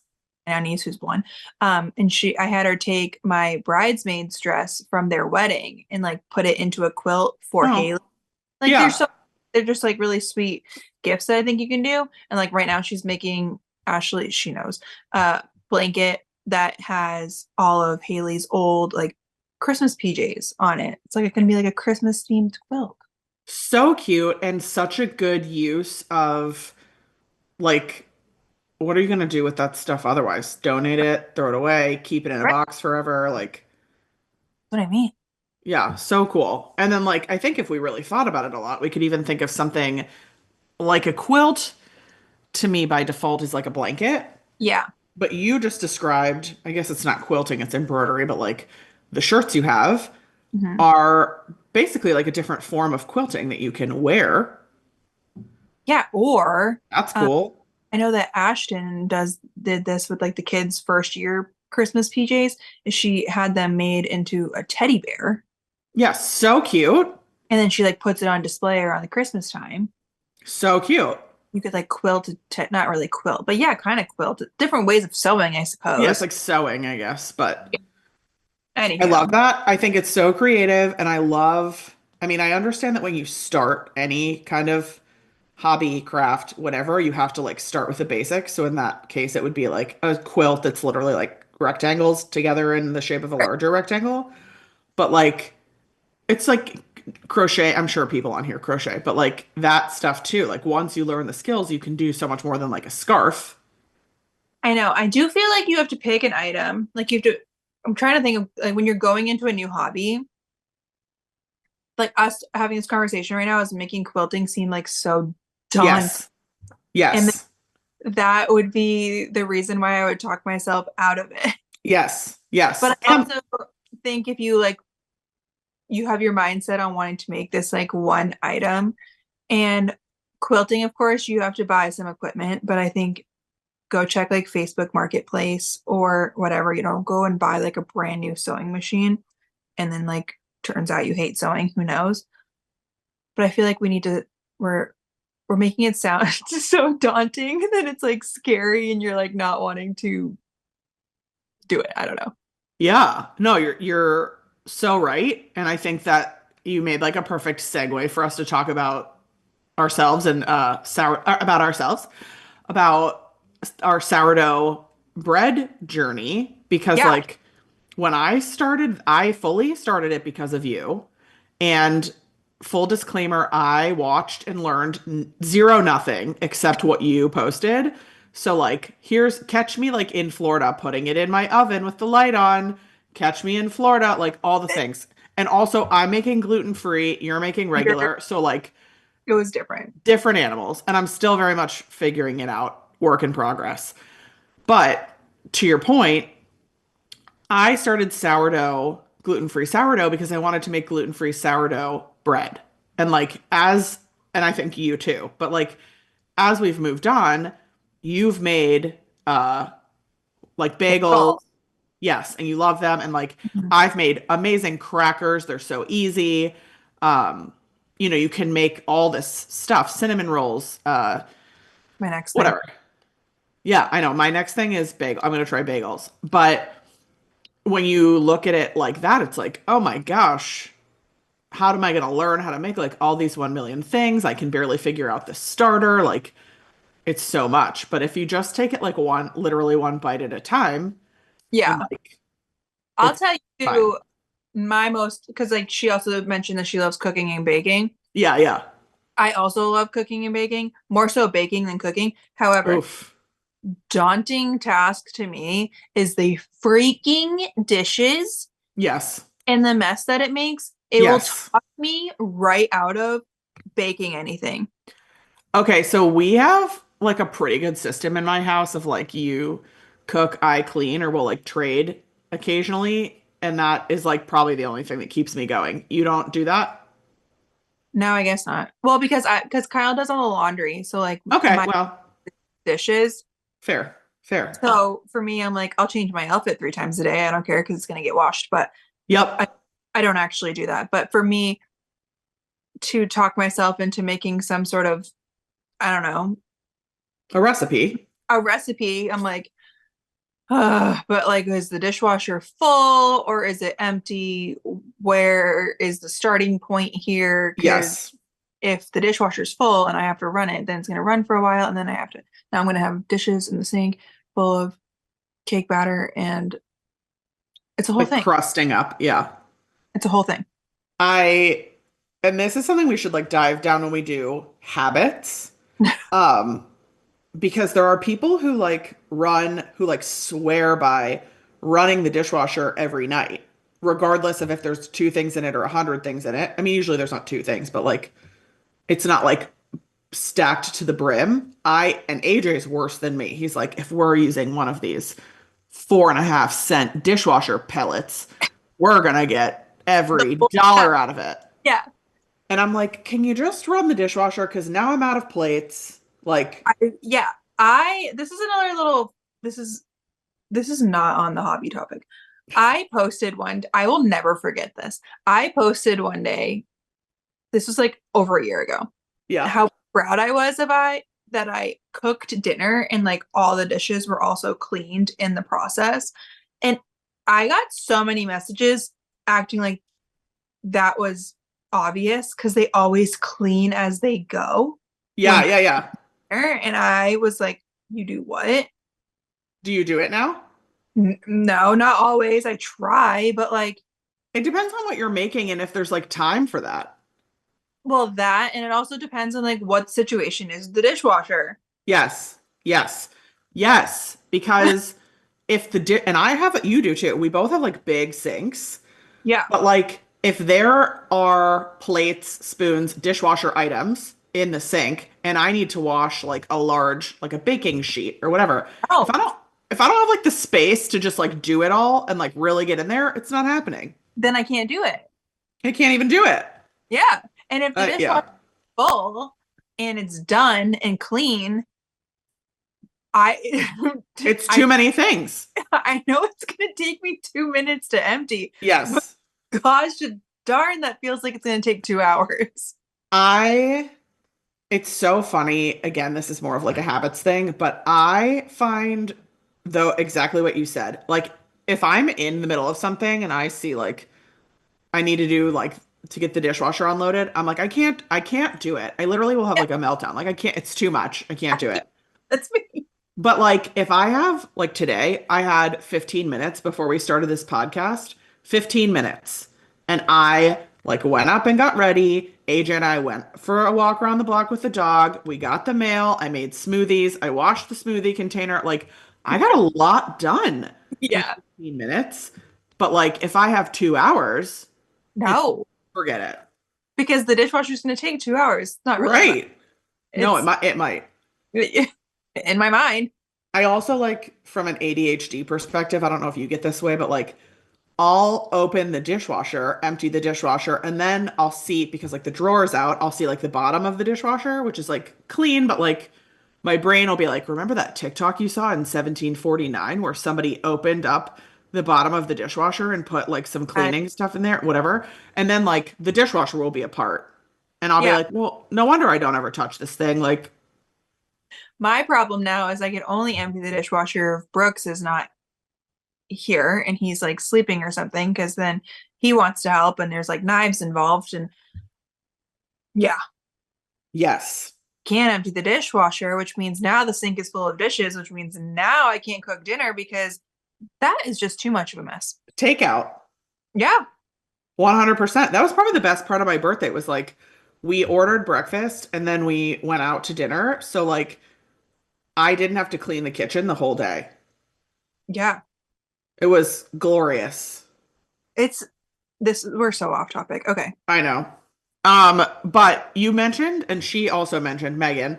my niece who's one. And I had her take my bridesmaid's dress from their wedding and like put it into a quilt for Oh, Haley. Like yeah. they're just like really sweet gifts that I think you can do. And like right now she's making Ashley, she knows, blanket that has all of Haley's old like Christmas PJs on it. It's like it can be like a Christmas themed quilt. So cute and such a good use of like what are you gonna do with that stuff otherwise? Donate it, throw it away, keep it in a Right. box forever. Like, That's what I mean. yeah, so cool. And then like I think if we really thought about it a lot, we could even think of something like a quilt to me by default is like a blanket. Yeah. But you just described, I guess it's not quilting, it's embroidery, but like the shirts you have Mhm. are basically like a different form of quilting that you can wear. Yeah. Or That's cool. I know that Ashton did this with like the kids' first year Christmas PJs is she had them made into a teddy bear, Yes, so cute. and then she like puts it on display around the Christmas time. So cute. You could like quilt not really quilt, but yeah, kind of quilt. Different ways of sewing, I Yeah, it's suppose. like sewing, I guess, but I love Anywho, that. I think it's so creative and I mean, I understand that when you start any kind of hobby, craft, whatever, you have to like start with the basics. So in that case, it would be like a quilt that's literally like rectangles together in the shape of a larger rectangle. But like it's like crochet. I'm sure people on here crochet, but like that stuff too. Like once you learn the skills, you can do so much more than like a scarf. I know I do feel like you have to pick an item. Like you have to. I'm trying to think of like when you're going into a new hobby. Like us having this conversation right now is making quilting seem like so daunting, Yes. and Yes. that would be the reason why I would talk myself out of it. Yes. But Yes. I also think if you like you have your mindset on wanting to make this like one item and quilting, of course, you have to buy some equipment, but I think go check like Facebook Marketplace or whatever, go and buy like a brand new sewing machine and then like turns out you hate sewing, who knows? But I feel like we're we're making it sound so daunting that it's like scary and you're like not wanting to do it. I don't know. Yeah. No, you're so right. And I think that you made like a perfect segue for us to talk about ourselves and about ourselves, about our sourdough bread journey because Yeah, like when I started, I fully started it because of you. And full disclaimer, I watched and learned zero nothing except what you posted. So like, here's catch me like in Florida, putting it in my oven with the light on. Catch me in Florida, like all the things. And also, I'm making gluten free, you're making you're, regular. So like it was different. different animals. And I'm still very much figuring it out, work in progress. But to your point, I started sourdough, gluten-free sourdough because I wanted to make gluten-free sourdough bread. And like and I think you too, but like as we've moved on, you've made like bagels. Oh, Yes, and you love them and like mhm. I've made amazing crackers. They're so easy. Um you can make all this stuff, cinnamon rolls, My next thing. whatever. Yeah, I know. My next thing is bagel. I'm going to try bagels. But when you look at it like that, it's like, oh my gosh, how am I going to learn how to make like all these 1 million things? I can barely figure out the starter. Like, it's so much. But if you just take it like literally one bite at a time, and Yeah. like, I'll it's tell fine. you my most because like she also mentioned that she loves cooking and baking. Yeah, yeah. I also love cooking and baking, more so baking than cooking. However, Oof. daunting task to me is the freaking dishes Yes. and the mess that it makes. It will Yes. talk me right out of baking anything. Okay, so we have like a pretty good system in my house of like you cook, I clean, or we'll like trade occasionally. And that is like probably the only thing that keeps me going. You don't do that? No, I guess not. Well, because Kyle does all the laundry, so like Okay, my well, dishes. fair, fair. So for me, I'm like, I'll change my outfit 3 times a day. I don't care because it's gonna get washed, but I, Yep. I don't actually do that. But for me to talk myself into making some sort of, I don't know, A recipe. a recipe, I'm like, but like, is the dishwasher full or is it empty? Where is the starting point here? Because Yes. if the dishwasher's full and I have to run it, then it's gonna run for a while, and then now I'm gonna have dishes in the sink full of cake batter, and it's a whole Like thing. crusting up. Yeah. It's a whole thing. I, and this is something we should like dive down when we do habits. Um, because there are people who like swear by running the dishwasher every night, regardless of if there's two things in it or 100 things in it. I mean, usually there's not two things, but like it's not like stacked to the brim. And AJ is worse than me. He's like, if we're using one of these 4.5 cent dishwasher pellets, we're gonna get The every whole dollar out of it. yeah. And I'm like, can you just run the dishwasher? Because now I'm out of plates. Like, Yeah. I this is another little this is this is not on the hobby topic. I posted one, I will never forget this. I posted one day, this was like over a year ago, Yeah. how proud I was of I that I cooked dinner and like all the dishes were also cleaned in the process. And I got so many messages acting like that was obvious because they always clean as they go when Yeah, yeah, yeah. dinner. And I was like, you do what? Do you do it now? No, not always. I try, but like, It depends on what you're making and if there's like time for that. well, that, and it also depends on like what situation is the dishwasher. Yes. Yes. Yes. Because if and I have, you do too. We both have like big sinks, Yeah. but like if there are plates, spoons, dishwasher items in the sink and I need to wash like a large, like a baking sheet or whatever, if Oh, I don't, if I don't have like the space to just like do it all and like really get in there, it's not happening. then I can't do it. I can't even do it. Yeah. And if the dishwasher Yeah. is full and it's done and clean, I It's I too many things. I know it's gonna take me 2 minutes to empty, but Yes. gosh darn, that feels like it's gonna take 2 hours. I It's so funny. Again, this is more of like a habits thing, but I find though exactly what you said. Like if I'm in the middle of something and I see like I need to do like to get the dishwasher unloaded, I'm like I can't do it. I literally will have Yeah, like a meltdown. Like I can't, it's too much. I can't do it. that's me. But like if I have like today, I had 15 minutes before we started this podcast, 15 minutes. And I like went up and got ready. AJ and I went for a walk around the block with the dog. We got the mail. I made smoothies. I washed the smoothie container. Like I got a lot done in Yeah. 15 minutes. But like if I have 2 hours, it's No, forget it. because the dishwasher's gonna take 2 hours. It's not really that. Right. No, it It's might, it might. in my mind. I also like from an ADHD perspective, I don't know if you get this way, but like I'll open the dishwasher, empty the dishwasher, and then I'll see because like the drawer's out, I'll see like the bottom of the dishwasher, which is like clean, but like my brain will be like, remember that TikTok you saw in 1749 where somebody opened up the bottom of the dishwasher and put like some And cleaning stuff in there, whatever. And then like the dishwasher will be apart. And I'll be yeah, like, well, no wonder I don't ever touch this thing. Like, my problem now is I can only empty the dishwasher if Brooks is not here and he's like sleeping or something, because then he wants to help and there's like knives involved. And yeah, yes, can't empty the dishwasher, which means now the sink is full of dishes, which means now I can't cook dinner because that is just too much of a mess. takeout. Yeah. 100%. That was probably the best part of my birthday was like we ordered breakfast and then we went out to dinner. So like I didn't have to clean the kitchen the whole day. Yeah. It was glorious. It's this, we're so off topic. Okay. I know. But you mentioned, and she also mentioned, Megan,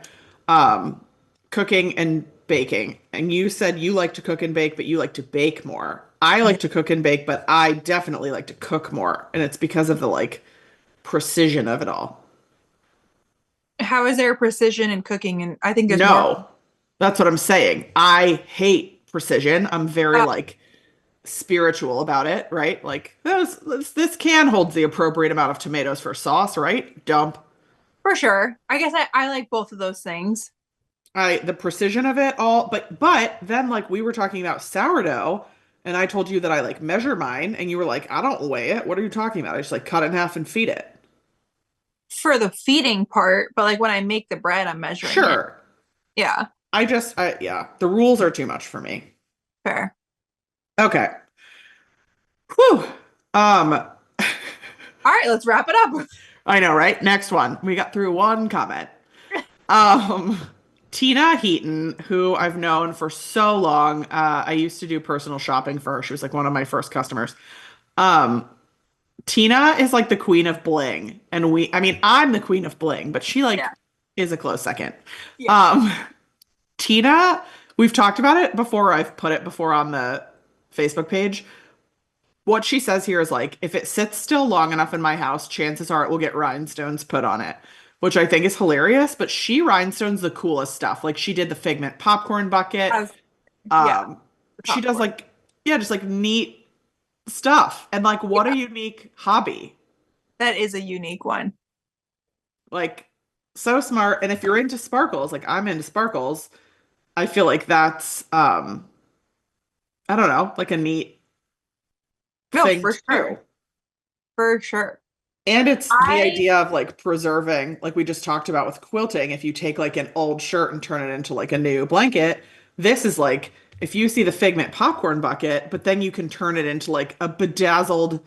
cooking and baking. And you said you like to cook and bake, but you like to bake more. I Yeah. like to cook and bake, but I definitely like to cook more. And it's because of the like precision of it all. How is there precision in cooking? And I think there's more. No, that's what I'm saying. I hate precision. I'm very uh, like spiritual about it, right? Like this can hold the appropriate amount of tomatoes for sauce, right? Dump. for sure. I guess I like both of those things. I the precision of it all, but then like we were talking about sourdough, and I told you that I like measure mine, and you were like, I don't weigh it. What are you talking about? I just like cut it in half and feed it. For the feeding part, but like when I make the bread, I'm measuring it. Sure. Yeah, Yeah, the rules are too much for me. fair. Okay. Whew. Um, All right, let's wrap it up. I know, right? Next one. We got through one comment. Um, Tina Heaton, who I've known for so long. I used to do personal shopping for her. She was like one of my first customers. Um, Tina is like the queen of bling, and I mean, I'm the queen of bling, but she like Yeah, is a close second. yeah. Um, Tina, we've talked about it before. I've put it before on the Facebook page. What she says here is like, if it sits still long enough in my house, chances are it will get rhinestones put on it, which I think is hilarious. But she rhinestones the coolest stuff. Like she did the Figment popcorn bucket. I was, yeah, Um, she does popcorn. like, yeah, just like neat stuff. And like, what a Yeah, unique hobby. that is a unique one. Like, so smart. And if you're into sparkles, like I'm into sparkles, I feel like that's, I don't know, like a neat No, thing for to do. sure. For sure. And it's the I idea of like preserving, like we just talked about with quilting. If you take like an old shirt and turn it into like a new blanket, this is like if you see the Figment popcorn bucket, but then you can turn it into like a bedazzled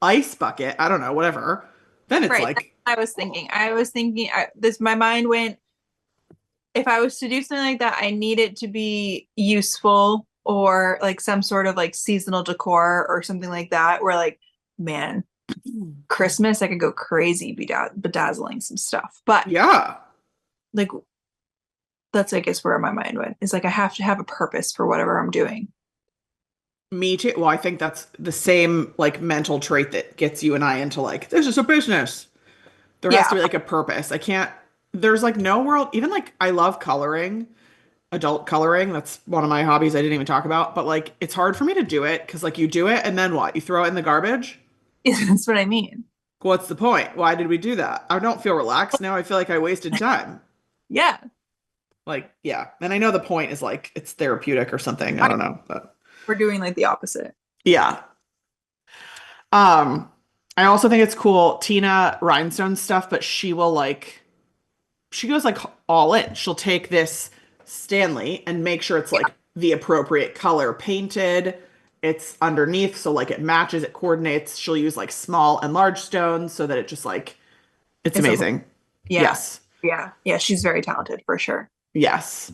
ice bucket, I don't know, whatever. Then it's right. That's like, what I was thinking. This my mind went, if I was to do something like that, I need it to be useful or like some sort of like seasonal decor or something like that, where like, man, Christmas, I could go crazy bedazzling some stuff. But yeah, like, that's, I guess, where my mind went. Is like, I have to have a purpose for whatever I'm doing. me too. Well, I think that's the same like mental trait that gets you and I into like, this is a business. There has Yeah. to be like a purpose. I can't, there's like no world, even like I love coloring, adult coloring. That's one of my hobbies I didn't even talk about, but like it's hard for me to do it because like you do it and then what? You throw it in the garbage? That's what I mean. What's the point? Why did we do that? I don't feel relaxed now. I feel like I wasted time. Yeah. Like, yeah. And I know the point is like it's therapeutic or something. I I, don't know, but we're doing like the opposite. yeah. Um, I also think it's cool Tina Rhinestone stuff, but she will like she goes like all in. She'll take this Stanley and make sure it's Yeah. like the appropriate color painted. It's underneath, so like it matches, it coordinates. She'll use like small and large stones so that it just like it's It's a whole, amazing. yeah. Yes. Yeah. Yeah. She's very talented for sure. Yes.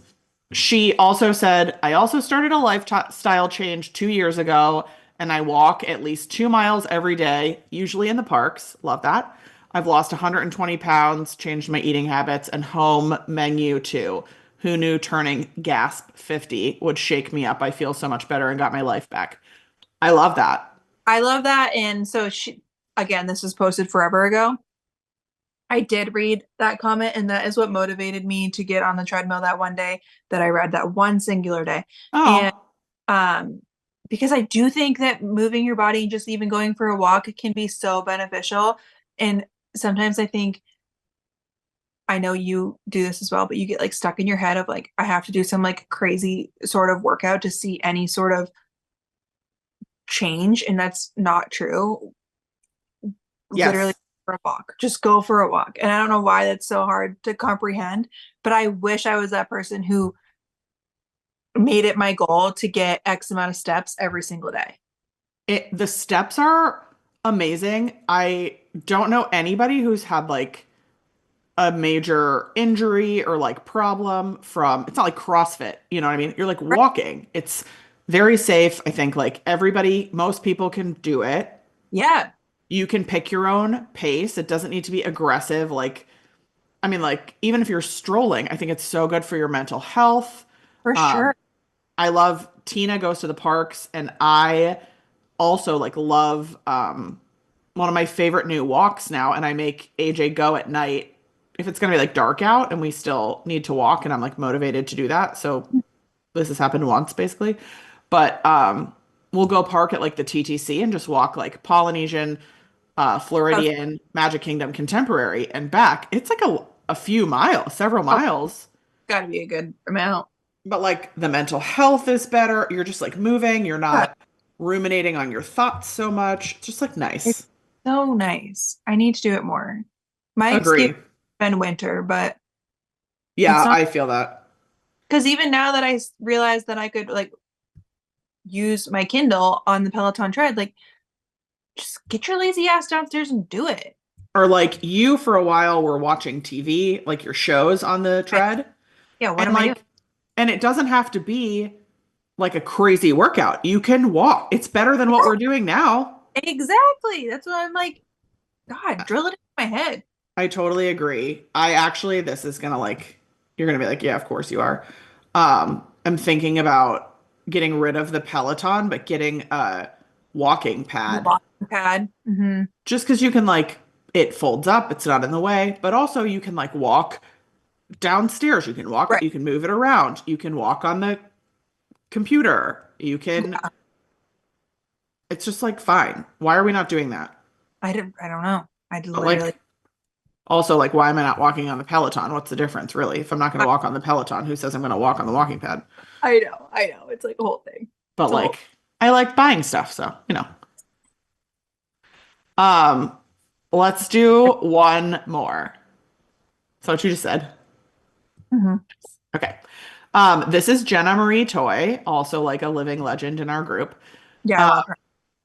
She also said, I also started a lifestyle change 2 years ago, and I walk at least 2 miles every day, usually in the parks. Love that. I've lost 120 pounds, changed my eating habits, and home menu too. Who knew turning gasp 50 would shake me up? I feel so much better and got my life back. I love that. I love that. And so again, this was posted forever ago. I did read that comment, and that is what motivated me to get on the treadmill that one day that I read that one singular day. And Oh, um, because I do think that moving your body and just even going for a walk can be so beneficial. And sometimes I think, I know you do this as well, but you get like stuck in your head of like, I have to do some like crazy sort of workout to see any sort of change. And that's not true. Literally yes. for a walk. Just go for a walk. And I don't know why that's so hard to comprehend, but I wish I was that person who made it my goal to get X amount of steps every single day. The steps are amazing. I don't know anybody who's had like a major injury or like problem from it's not like CrossFit, you know what I mean? You're like Right. walking. It's very safe. I think like everybody, most people can do it. Yeah, You can pick your own pace. It doesn't need to be aggressive. Like, I mean, like even if you're strolling, I think it's so good for your mental health. for Um, sure. I love Tina goes to the parks and I also like love one of my favorite new walks now, and I make AJ go at night if it's gonna be like dark out and we still need to walk, and I'm like motivated to do that. So this has happened once basically, but we'll go park at like the TTC and just walk like Polynesian, Oh, Floridian, Magic Kingdom, Contemporary, and back. It's like a few miles, several oh, miles. gotta be a good amount. But like the mental health is better. You're just like moving. You're Yeah, not ruminating on your thoughts so much. It's just like it's nice. so nice. I need to do it more. My excuse Agree. has been winter, but it's Yeah, not, I feel that. because even now that realized that I could like use my Kindle on the Peloton tread, like, just get your lazy ass downstairs and do it. Or like you for a while were watching TV, like your shows on the Right. tread, Yeah, what and am I doing? like and it doesn't have to be like a crazy workout. You can walk. It's better than what we're doing now. Exactly. That's what I'm like. God, drill it in my head. I totally agree. I actually this is gonna like you're gonna be like, yeah, of course you are. I'm thinking about getting rid of the Peloton, but getting a walking pad. Walking pad. Just because you can like it folds up, it's not in the way, but also you can like walk downstairs. You can walk, Right. you can move it around. You can walk on the computer. You can, it's just like fine. Why are we not doing that? I don't know. I But literally like also like why am I not walking on the Peloton? What's the difference really? If I'm not going to walk on the Peloton, who says I'm going to walk on the walking pad? I know. It's like a whole thing. But It's a like whole I like buying stuff, so, you know. Um, let's do one more. So what you just said. Mhm. Okay. This is Jenna Marie Toy, also like a living legend in our group. Yeah, I Uh, love her.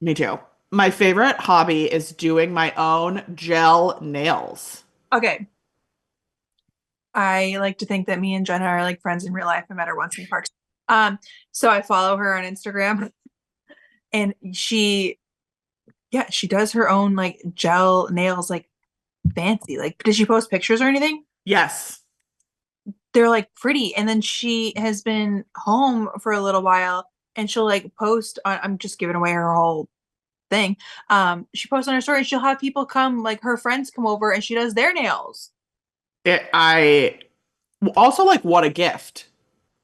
me too. My favorite hobby is doing my own gel nails. Okay. I like to think that me and Jenna are like friends in real life. I met her once in the parks. Um, so I follow her on Instagram and she does her own like gel nails, like fancy. Like, did she post pictures or anything? Yes. They're like pretty. And then she has been home for a little while and she'll like post on, I'm just giving away her whole thing. She posts on her story and she'll have people come, like her friends come over and she does their nails. I also like what a gift.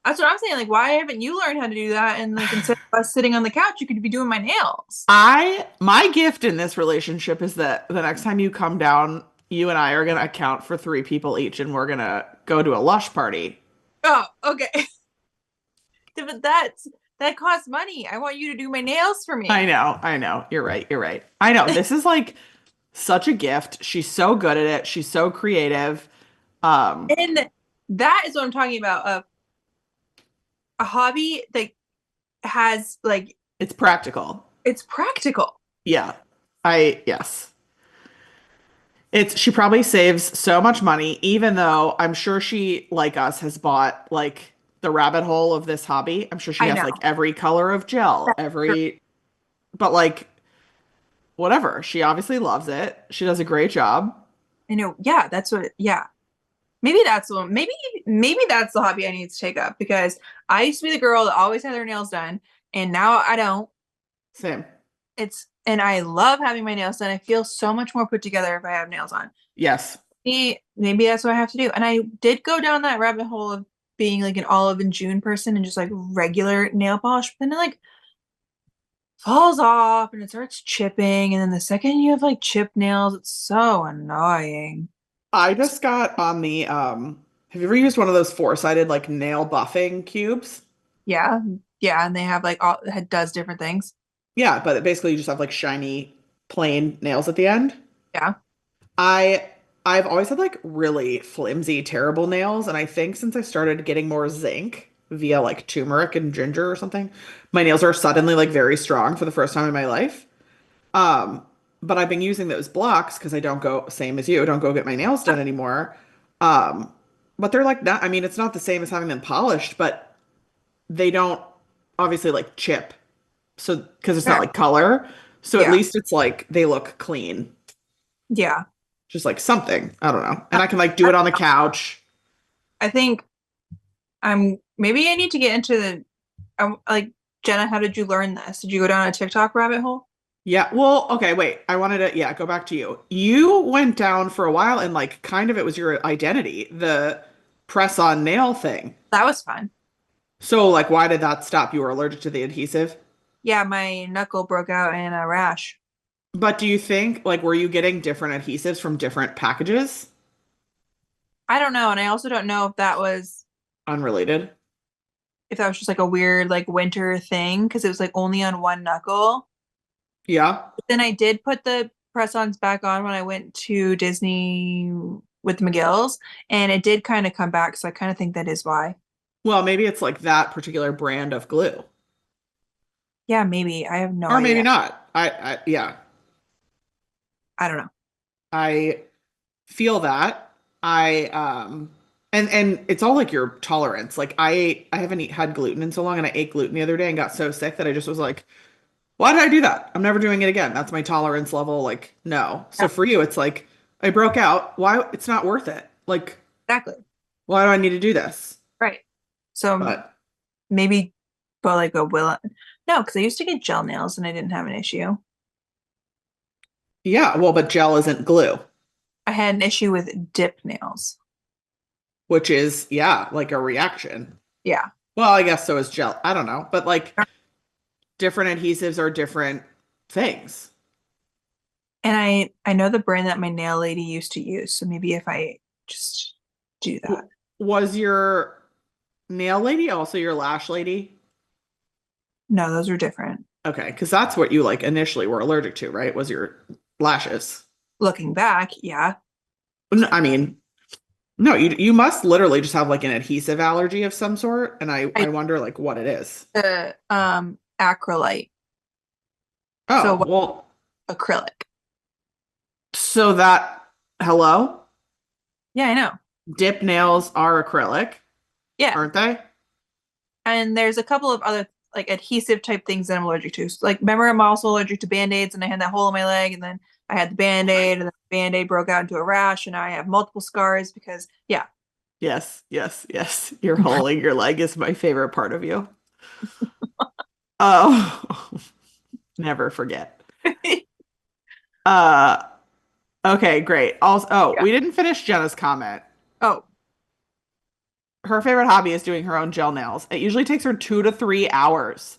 That's what I'm saying. Like, why haven't you learned how to do that? And like, instead of us sitting on the couch, you could be doing my nails. My gift in this relationship is that the next time you come down, you and I are gonna account for three people each and we're gonna go to a lush party. Oh, okay. But that costs money. I want you to do my nails for I me. know, I know. You're right, you're right. I know. This is like such a gift. She's so good at it. She's so creative. Um, And that is what I'm talking about. A hobby that has like it's practical. it's practical. Yeah. Yes. It's she probably saves so much money, even though I'm sure she, like us, has bought like the rabbit hole of this hobby. I'm sure she I has know. like every color of gel, That's true. but like whatever. She obviously loves it. She does a great job. I know. Yeah, that's what. Yeah, maybe that's the one. Maybe that's the hobby I need to take up because I used to be the girl that always had their nails done, and now I don't. Same. It's and I love having my nails done. I feel so much more put together if I have nails on. Yes. Maybe that's what I have to do. And I did go down that rabbit hole of being like an Olive and June person and just like regular nail polish, but then it like falls off and it starts chipping. And then the second you have like chipped nails, it's so annoying. I just got on the have you ever used one of those four-sided like nail buffing cubes? Yeah. Yeah. And they have like all it does different things. Yeah, but basically you just have like shiny plain nails at the end. Yeah. I I've always had like really flimsy, terrible nails, and I think since I started getting more zinc via like turmeric and ginger or something, my nails are suddenly like very strong for the first time in my life. Um, but I've been using those blocks because I don't go same as you, don't go get my nails done anymore. Um, but they're like not, I mean, it's not the same as having them polished, but they don't obviously like chip. So because it's not Sure. like color. So at Yeah. least it's like they look clean. Yeah. Just like something. I don't know. And I can like do it on the couch. I think I'm maybe I need to get into like Jenna, how did you learn this? Did you go down a TikTok rabbit hole? Yeah. Well, okay, wait. I wanted to, yeah, go back to you. You went down for a while and like kind of it was your identity, the press on nail thing. That was fun. So like why did that stop? You were allergic to the adhesive? Yeah, my knuckle broke out in a rash. But do you think like were you getting different adhesives from different packages? I don't know, and I also don't know Unrelated? if that was just like a weird like winter thing because it was like only on one knuckle. Yeah. But then I did put the press-ons back on when I went to Disney with the McGills, and it did kind of come back, so I kind of think that is why. Well, maybe it's like that particular brand of glue. Yeah, maybe. I have no Or maybe idea. not. Yeah. I don't know. I feel that. And it's all like your tolerance. Like I haven't had gluten in so long and I ate gluten the other day and got so sick that I just was like, why did I do that? I'm never doing it again. That's my tolerance level. Like, no. Yeah, So for you, it's like I broke out. Why? It's not worth it. Like, exactly. why do I need to do this? Right. So But maybe go like a will. No, because I used to get gel nails and I didn't have an issue. yeah, well, but gel isn't glue, I had an issue with dip nails. which is, yeah, like a reaction. Yeah. Well, I guess so is gel. I don't know. But like different adhesives are different things. And I know the brand that my nail lady used to use, so maybe if I just do that. Was your nail lady also your lash lady? No, those are different. Okay, because that's what you like initially were allergic to, right? Was your lashes? Looking back, yeah. I mean, no, you must literally just have like an adhesive allergy of some sort, and I I wonder like what it is. acrylite. So Oh, what well, acrylic. so that hello, Yeah, I know. dip nails are acrylic, Yeah. aren't they? And there's a couple of other like adhesive type things that I'm allergic to. So, like, remember, I'm also allergic to band-aids, and I had that hole in my leg, and then I had the band-aid, and then the band-aid broke out into a rash, and now I have multiple scars because, yeah. Yes, yes, yes. Your holding your leg is my favorite part of you. Oh, never forget. Uh, okay, great. Also, oh, Yeah. we didn't finish Jenna's comment. Oh, Her favorite hobby is doing her own gel nails. It usually takes her 2 to 3 hours,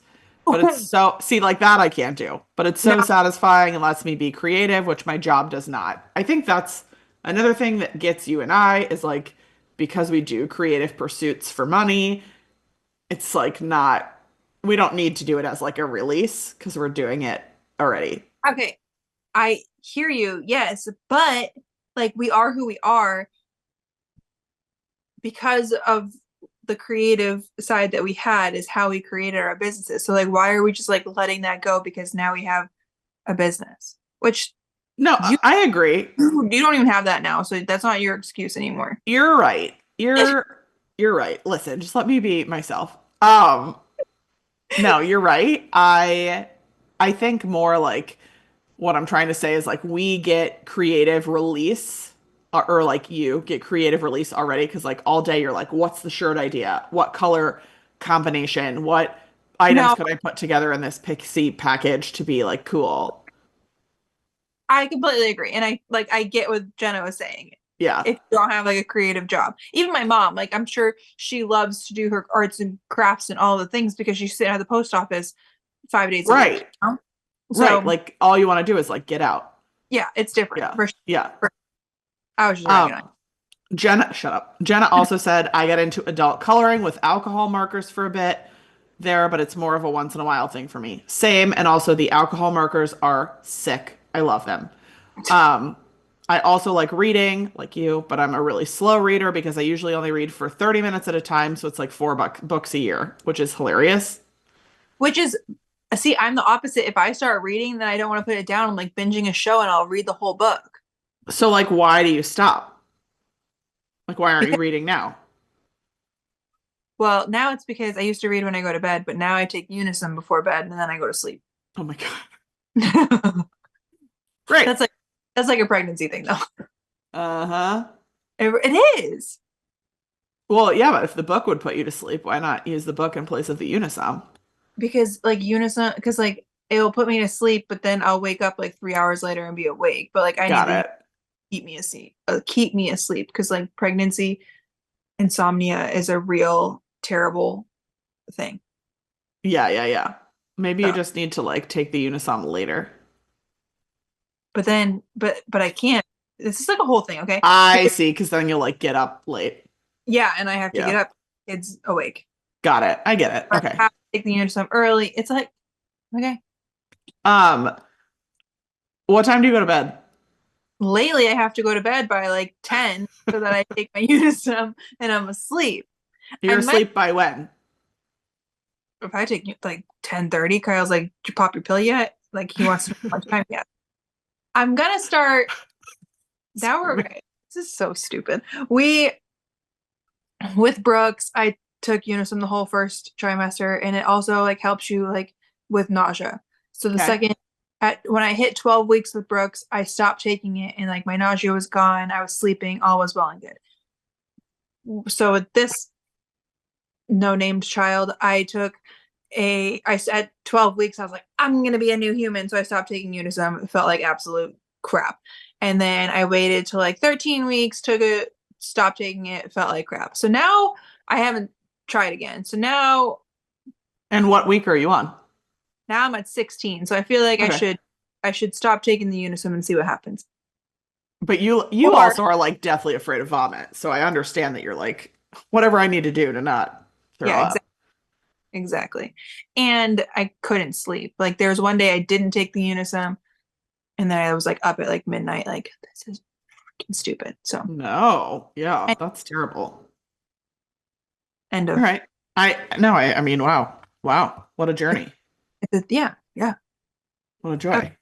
but it's so, see, like that I can't do, but it's no, so satisfying and lets me be creative, which my job does not. I think that's another thing that gets you and I is like, because we do creative pursuits for money, it's like not, we don't need to do it as like a release because we're doing it already. okay. I hear you, yes, but like we are who we are because of the creative side that we had is how we created our businesses. So like why are we just like letting that go because now we have a business? Which No, you I agree. you don't even have that now, so that's not your excuse anymore. You're right. You're right. Listen, just let me be myself. No, you're right. I think more like what I'm trying to say is like we get creative release or like you get creative release already because like all day you're like, what's the shirt idea? What color combination? What items No, could I put together in this pixie package to be like cool? I completely agree. And I get what Jenna was saying. Yeah. If you don't have like a creative job. Even my mom, like I'm sure she loves to do her arts and crafts and all the things because she's sitting at the post office 5 days a week. Right. You know? Right. So Like all you want to do is like get out. yeah, it's different Yeah. for sure. Yeah. I was just ragging on Um, Jenna, shut up. Jenna you. also said, I got into adult coloring with alcohol markers for a bit there, but it's more of a once in a while thing for me. Same. And also, the alcohol markers are sick. I love them. Um, I also like reading, like you, but I'm a really slow reader because I usually only read for 30 minutes at a time. So it's like books a year, which is hilarious. Which is see, I'm the opposite. If I start reading, then I don't want to put it down. I'm like binging a show and I'll read the whole book. So, like, why do you stop? Like, why aren't you Because reading now? well, now it's because I used to read when I go to bed, but now I take Unison before bed and then I go to sleep. Oh my God. That's Great. like that's like a pregnancy thing though. Uh-huh. It is. Well, yeah, but if the book would put you to sleep, why not use the book in place of the Unisom? Because like unison because like it'll put me to sleep but then I'll wake up like 3 hours later and be awake but like I need Got the it. keep me asleep because like pregnancy insomnia is a real terrible thing. Yeah, yeah, yeah. Maybe you So just need to like take the Unisom later. but then but I can't. This is like a whole thing, okay? I Because see, because then you'll like get up late. yeah, and I have to get Yeah. up, kids awake, Got it. I get it. I Okay. have to take the unison early. It's like okay. Um, what time do you go to bed? Lately I have to go to bed by like 10 so that I take my unison and I'm asleep. I You're might asleep by when? if I take like 10:30, Kyle's like, did you pop your pill yet? Like he wants to know how much time yet. I'm gonna start now we're Screaming. okay. This is so stupid. We with Brooks, I took Unison the whole first trimester and it also like helps you like with nausea. So the Okay. second at when I hit 12 weeks with Brooks, I stopped taking it and like my nausea was gone. I was sleeping, all was well and good. So with this no named child, I took at 12 weeks, I was like, I'm gonna be a new human. So I stopped taking Unisom. It felt like absolute crap. And then I waited till like 13 weeks, took it, stopped taking it, it felt like crap. So now I haven't tried again. So now And what week are you on? Now I'm at 16, so I feel like I Okay. should stop taking the Unisum and see what happens. But you Or also are like deathly afraid of vomit. So I understand that you're like, whatever I need to do to not throw yeah, up. exactly. And I couldn't sleep. Like there was one day I didn't take the Unisum, and then I was like up at like midnight, like this is freaking stupid. So No. Yeah, and that's terrible. end All of right. I no, I mean, wow. Wow. What a journey. yeah, yeah. What a Okay, joy.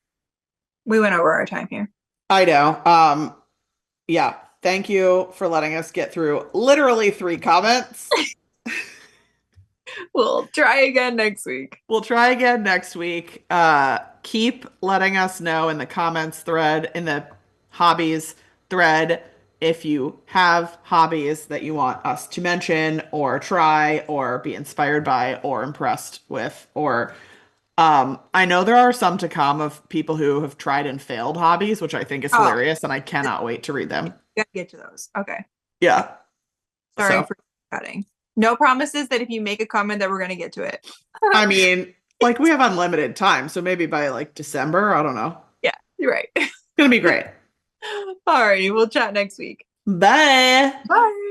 we went over our time here. I know. Yeah. Thank you for letting us get through literally 3 comments. We'll try again next week. We'll try again next week. Keep letting us know in the comments thread, in the hobbies thread, if you have hobbies that you want us to mention or try or be inspired by or impressed with. Or I know there are some to come of people who have tried and failed hobbies, which I think is Oh, hilarious, and I cannot wait to read them. gotta get to those. Okay. Yeah. Sorry So, for cutting. No promises that if you make a comment that we're gonna get to it. I mean, like we have unlimited time, so maybe by like December, I don't know. Yeah, you're right. It's gonna be great. Alrighty, we'll chat next week. Bye. Bye.